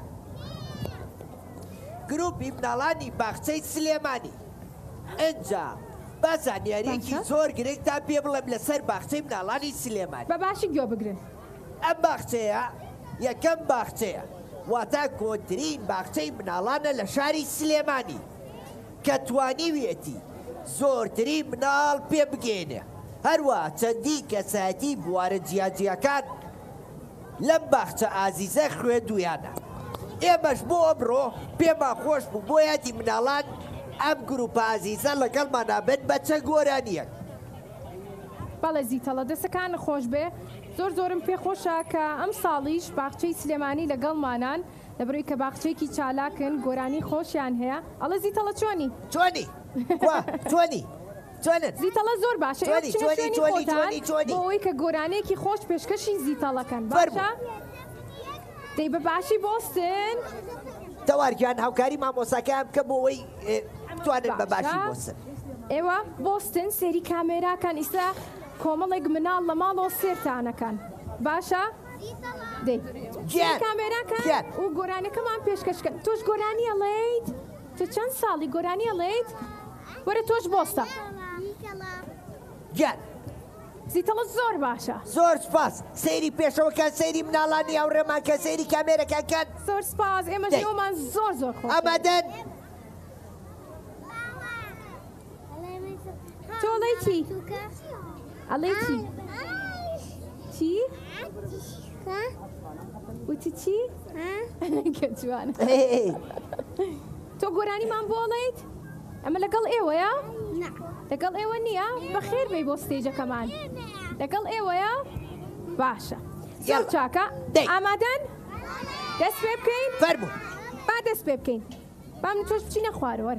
Speaker 2: گروپی مناڵانی باخچەی سلێمانی ئەنجا با زانیاریەکی زۆر گرنگتان پێ بڵێم لەسەر باخچەی مناڵانی سلێمانی
Speaker 1: بە باشی گوێ بگرن
Speaker 2: ئەم باخچەیە یەکەم باخچەیە واتە کۆنترین باخچەی مناڵانە لە شاری سلێمانی کە توانیوێتی زۆرتری مناڵ پێ بگێنێ هەروە چەندی کەسایەتی بوارە جیاجیەکان لەم باخچە ئازیزە خوێندویانە ئێمەش بۆ ئەمڕۆ پێمان خۆش بوو بۆ یادی مناڵان ئەم گروپە ئازیزە لەگەڵمانە بن بە چەند گۆرانیەک.
Speaker 1: بەڵێ زیتەڵە دەستەکان خۆش بێ زۆرم پێخۆشە کە ئەم ساڵیش باخچەی سلێمانی لەگەڵمانان لەبەرەوەی کە باخچەیەکی چالاکن گۆرانی خۆشیان هەیە. ئەڵە زیتەڵە چۆنی؟
Speaker 2: چۆنی
Speaker 1: زیتەڵە زۆر باشە بۆ ئەوەی کە گۆرانەیەکی خۆش پێشکەشی زیتەڵەکەن باشە؟ دەی بە باشی بۆستن؟
Speaker 2: تەوارگیان هاوکاری مامۆساکەیان بکە بۆ ئەوەی توانن بە باشی بۆستن.
Speaker 1: ئێوە بۆستن سێری کامێراکان ئیسا کۆمەڵێک مناڵ لە ماڵەوە سێرتانەکان باشە؟ دەی کامێراکان و گۆرانەکەمان پێشکەشکەن. تۆش گۆرانی ئەڵێیت؟ تۆ چەند ساڵی گۆرانی ئەڵێیت؟ وەرە تۆش بۆستە.
Speaker 2: گیان
Speaker 1: زیتەڵە زۆر باشە.
Speaker 2: زۆر سپاس. سەیری پێشەوەکان سەیری مناڵانی هاوڕێمان کە سەیری کامێرەکانکان.
Speaker 1: زۆر سپاس. ئێمە ژێومان زۆر خۆش.
Speaker 2: ئەمەدەن
Speaker 1: تۆ ئەڵێی چی؟ ئەڵێی چی؟ چی؟ وتی چی؟ کە جوانە. تۆ گۆرانیمان بۆ ئەڵێیت؟ ئەمە لەگەڵ ئێوەیە؟ لەگەڵ ئێوە نییە؟ بەخێر بێی بۆ ستێجەکەمان. لەگەڵ ئێوەیە؟ باشە. زۆر چاکە. ئامادەن؟ دەست پێ بکەین؟
Speaker 2: فەرموو.
Speaker 1: با دەست پێ بکەین. با من تۆش بچینە خوارەوە.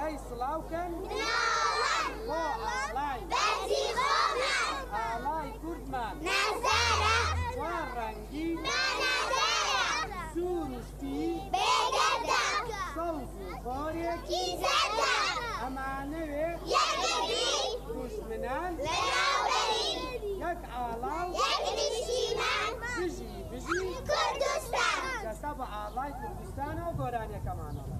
Speaker 5: ئاڵای سڵاوکەن بۆ ئاڵای
Speaker 6: بەزی خۆمان
Speaker 5: ئاڵای کوردمان
Speaker 6: نەزارە
Speaker 5: چوار ڕەنگی
Speaker 6: نەنەزارە
Speaker 5: سروشتی
Speaker 6: بێگەردە
Speaker 5: سەوز و خۆرێکی
Speaker 6: زەردە
Speaker 5: ئەمانەوێ
Speaker 6: یەکگری
Speaker 5: دوژمنان
Speaker 6: لەناوبەری
Speaker 5: یەک ئاڵاو
Speaker 6: یەک نیشتیمان
Speaker 5: بژی بژی
Speaker 6: کوردستان
Speaker 5: دەستە بە ئاڵای کوردستانەوە گۆرانیەکەمانەوە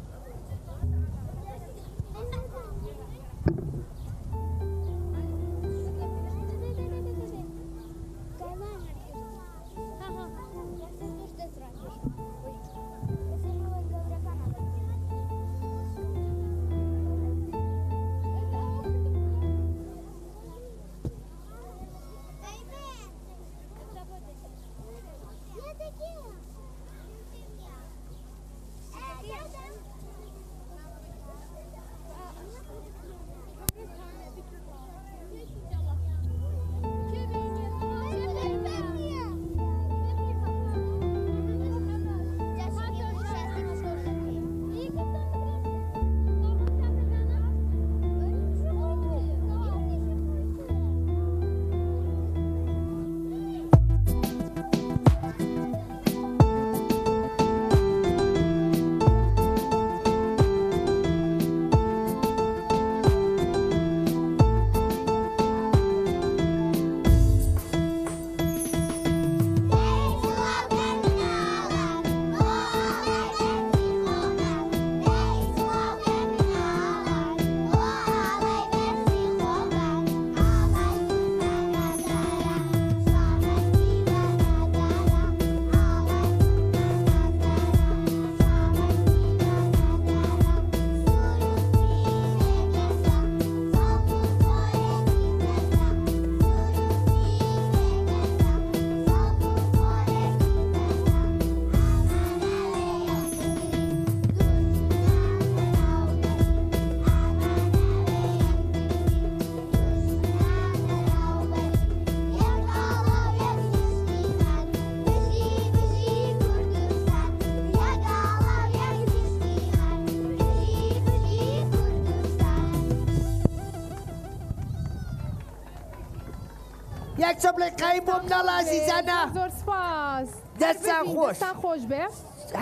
Speaker 2: یەک چەپڵێقایی بۆ مناڵە ئازیزانە
Speaker 1: زۆر سپاس
Speaker 2: دەستان خۆش
Speaker 1: دەستان خۆش بێ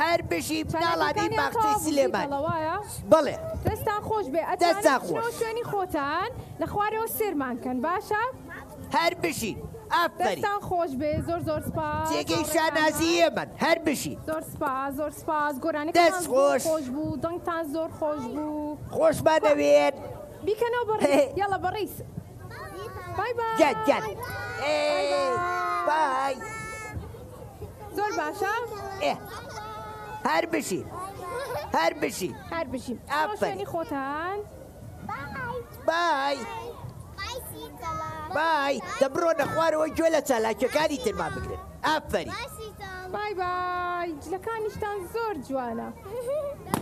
Speaker 2: هەر بژی مناڵانی باخچەی سلێمانی
Speaker 1: سلێمانی
Speaker 2: بڵێ
Speaker 1: دەستان خۆش بێ
Speaker 2: دەستان خۆش.
Speaker 1: ئەتوانن شوێنی خۆتان لە خوارەوە سێرمانکەن باشە
Speaker 2: هەر بژی ئافرین
Speaker 1: دەستان خۆش بێ زۆر زۆر سپاس
Speaker 2: جێگەی شانازیە من هەر بژی
Speaker 1: زۆر سپاس گۆرانی
Speaker 2: دەست خۆش.
Speaker 1: خۆش بوو دەنگتان زۆر خۆش بوو
Speaker 2: خۆشمان دەوێت
Speaker 1: بیکەنەوە بەڕێز یاڵە بەڕێز بای بای
Speaker 2: گەت گەت بای
Speaker 1: زۆر باشە
Speaker 2: هەر بژی هەر بژی
Speaker 1: هەر بژیم
Speaker 2: ئافرین.
Speaker 1: شوێنی خۆتان
Speaker 2: بای بای دەبڕۆنە خوارەوە گوێ لە چالاکیەکانی ترمان بگرن ئافرین
Speaker 1: بای بای جلەکانیشتان زۆر جوانە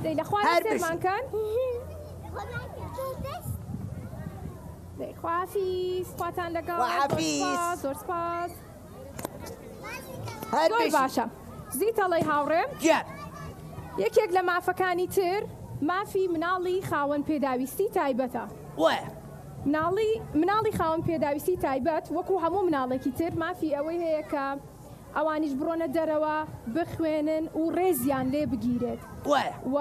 Speaker 1: دەی لە خوارە
Speaker 2: هەر بژی.
Speaker 1: سێرمانکەن دەی خوافیز خواتان لەگەڵ
Speaker 2: خوافیز.
Speaker 1: زۆر سپاس
Speaker 2: هەر
Speaker 1: زۆر
Speaker 2: بژی
Speaker 1: باشە زیتەڵی هاوڕێم
Speaker 2: گیان
Speaker 1: یەکێک لە مافەکانی تر مافی مناڵی خاوەن پێداویستی تایبەتە
Speaker 2: وە
Speaker 1: مناڵی خاوەن پێداویستی تایبەت وەکو هەموو مناڵێکی تر مافی ئەوەی هەیە کە ئەوانیش بڕۆنە دەرەوە بخوێنن و ڕێزیان لێ بگیرێت
Speaker 2: وە
Speaker 1: و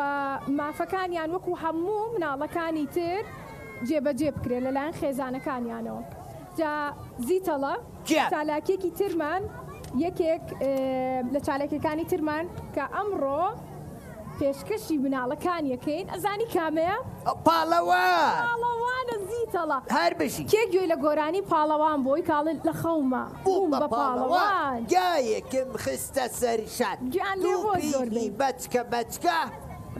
Speaker 1: مافەکانیان وەکو هەموو مناڵەکانی تر جێبەجێ بکرێت لەلایەن خێزانەکانیانەوە جا زیتەڵە
Speaker 2: گیان.
Speaker 1: چالاکێکی ترمان یەکێک لە چالاکیەکانی ترمان کە ئەمڕۆ پێشکەشی مناڵەکان یەکەین ئەزانی کامەیە
Speaker 2: پاڵەوان
Speaker 1: پاڵەوانە زیتەڵە
Speaker 2: هەر بژی
Speaker 1: کێ گوێ لە گۆرانی پاڵەوان بۆی کاڵ لە خەومە
Speaker 2: بووم بە
Speaker 1: پاڵەوان
Speaker 2: پاڵەوان گایەکم خستە سەرشان
Speaker 1: گیان لێ بۆ زۆر بێ.
Speaker 2: بەچکە بەچکە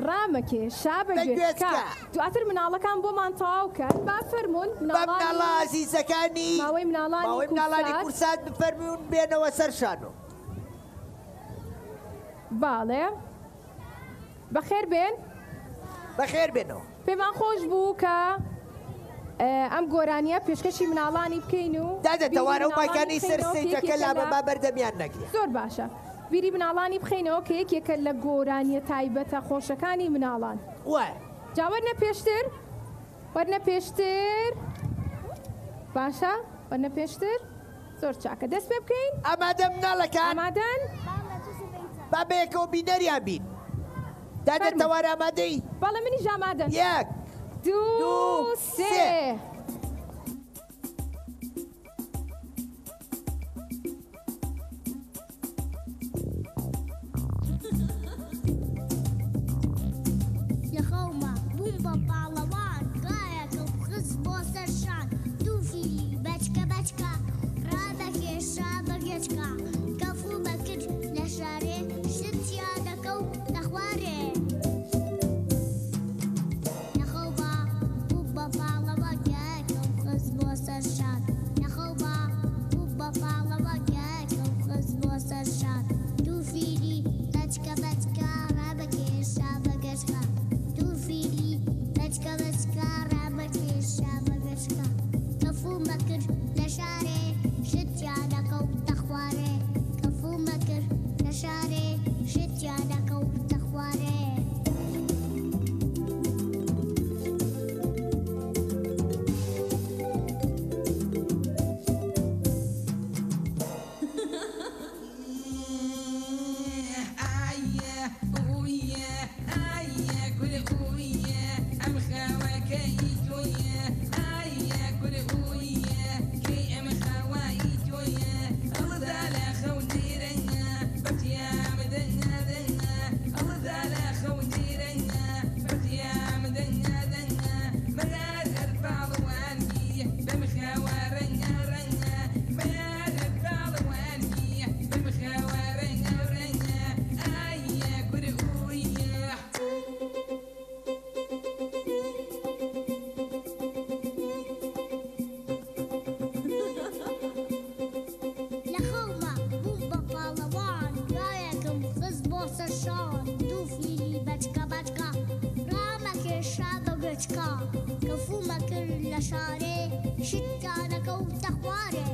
Speaker 1: ڕامەکێ شا بەگوێچکە دواتر مناڵەکان بۆمان تەواوکەن با فەرمونون
Speaker 2: بە مناڵە ئازیزەکانی
Speaker 1: ماوەی
Speaker 2: ماوەی مناڵانی
Speaker 1: مناڵانی
Speaker 2: کورسات بفەرمونون بێنەوە سەرشانۆ
Speaker 1: باڵێ بەخێر بێن
Speaker 2: بەخێر بێنەوە
Speaker 1: پێمان خۆش بوو کە ئەم گۆرانیە پێشکەشی مناڵانی بکەین و
Speaker 2: دادەتەوارە و ماکانی سەرسەیتەکە لابەما بەردەمیان نەگرێت
Speaker 1: زۆر باشە بیری مناڵانی بخینەوە کە یەکێکە لە گۆرانیە تایبەتە خۆشەکانی مناڵان
Speaker 2: وە
Speaker 1: جاوەرنە پێشتر وەرنە پێشتر باشە وەرنە پێشتر زۆر چاکە دەست پێ بکەین
Speaker 2: ئامادە مناڵەکان
Speaker 1: ئامادەن
Speaker 2: با بەیەکەوە بینەریان بین دادەتەوار ئامادەی
Speaker 1: بەڵێ منیش ئامادەن
Speaker 2: 1
Speaker 1: دوو سێ
Speaker 7: لەخەومە بووم بە پاڵەوان گایەکە و خز بۆ سەرشان دوو فیلی بەچکە بەچکە ڕابەکێشا بەگەچکە کەفوو بەکرد لە شارێ شتیا دەکە و دەخوارێ لەخەومە بووم بە پاڵەوە گایەکە و خز بۆ سەرشان لەخەومە بووم بە پاڵەوە گایەکە و خز بۆ سەرشان دوو فیلی بەچکە بەچکە ڕابەکێشا بەگەچکە بەچکە بەچکە ڕابەکێشا بەگەچکە کەفوو مەکرد لە شارێ شتیا دەکە و دەخوارێ کەفوو مەکرد لە شارێ شتیا دەکە و دەخوارێ لەخەومە بووم بە پاڵەوان گایەکەم خز بۆ سەرشان دوو فیلی بەچکە بەچکە ڕامەکێشا بەگەچکە کەفوو مەکرد لە شارێ شتیانەکە و دەخوارێ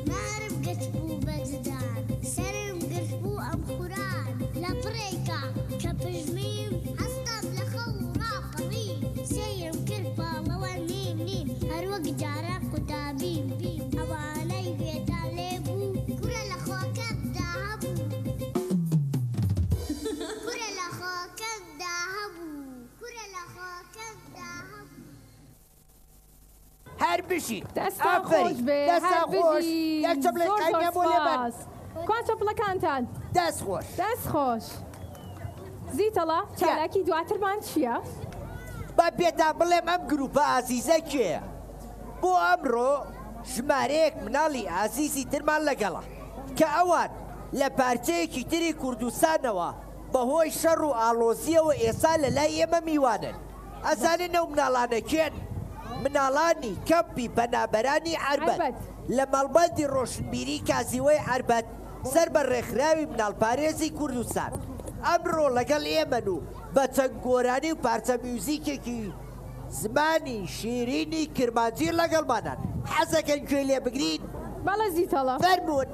Speaker 7: مارم گرت بوو بەجدان سەرم گرت بوو ئەم خوران لە پڕێکە کە پژمیم هەستام لە خەو ڕاپەڕی سەیرم کرد پاڵەوە نیم نیم هەروەک جاران قوتابیم ئەوانەی بێتان لێ بوو کورە لە خۆکەمدا هەبوو کورە لە خۆکەمدا هەبوو کورە لە خۆکەمدا هەبوو
Speaker 2: هەر بشین
Speaker 1: دەستان خۆش بێ
Speaker 2: دەستان خۆش یەک چەپڵێک قایمە بۆ لێبەر
Speaker 1: کوان چەپڵەکانتان
Speaker 2: دەست خۆش
Speaker 1: دەست خۆش زیتەڵە چالاکی دواترمان چییە؟
Speaker 2: با پێتان بڵێم ئەم گروپە ئازیزە کێیە بۆ ئەمڕۆ ژمارەیەک مناڵی ئازیزی ترمان لەگەڵە کە ئەوان لە پارچەیەکی تری کوردستانەوە بەهۆی شەڕ و ئاڵۆزیەوە ئێستا لە لای ئێمە میوانن ئەزانن ئەو مناڵانە کێن مناڵانی کەمپی پەنابەرانی عەربەت لە مەڵبەندی ڕۆشنبیری کازیوەی عەربەت سەر بە ڕێکخراوی مناڵپارێزی کوردستان ئەمڕۆ لەگەڵ ئێمەن و بە چەند گۆرانی و پارچە میوزیکێکی زمانی شیرینی کرمانجی لەگەڵمانان حەزەکەن کوێ لێ بگرین
Speaker 1: بەڵێ زیتەڵە
Speaker 2: فەرموون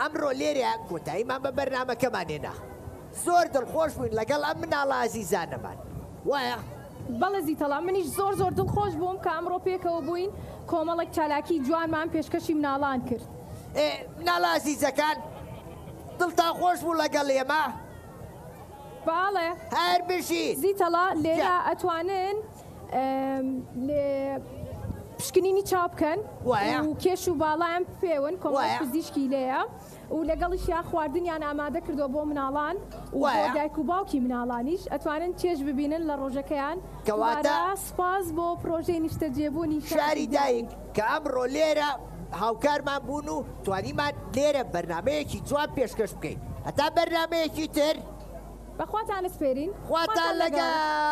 Speaker 2: ئەمڕۆ لێرە کۆتاییمان بە بەرنامەکەمانێنا زۆر دڵخۆش بووین لەگەڵ ئەم مناڵە ئازیزانەمان وایە؟
Speaker 1: بەڵێ زیتەڵا منیش زۆر زۆر دڵخۆش بووم کە ئەمڕۆ پێکەوە بووین کۆمەڵێک چالاکی جوانمان پێشکەشی مناڵان کرد.
Speaker 2: مناڵە ئازیزەکان دڵتان خۆش بوو لەگەڵ ئێمە؟
Speaker 1: باڵێ
Speaker 2: هەر بژین
Speaker 1: زیتەڵا لێرە ئەتوانن پشکنینی چاو بکەن و کێش و باڵیان پێون کۆمەڵ پزیشکی لێیە و لەگەڵیش یا خواردنیان ئامادە کردو بۆ مناڵان و بۆ دایک و باوکی مناڵانیش ئەتوانن چێژ ببینن لە ڕۆژەکەیان. کەواتە سپاس بۆ پرۆژەی نیشتە جێبوونی
Speaker 2: شاری دایک کە ئەمڕۆ لێرە هاوکارمان بوون و توانیمان لێرە بەرنمەیەکی جوان پێشکەش بکەین هەتا بەرنمەیەکی تر
Speaker 1: بەخواتان سپێرین
Speaker 2: خواتان لەگەڵ.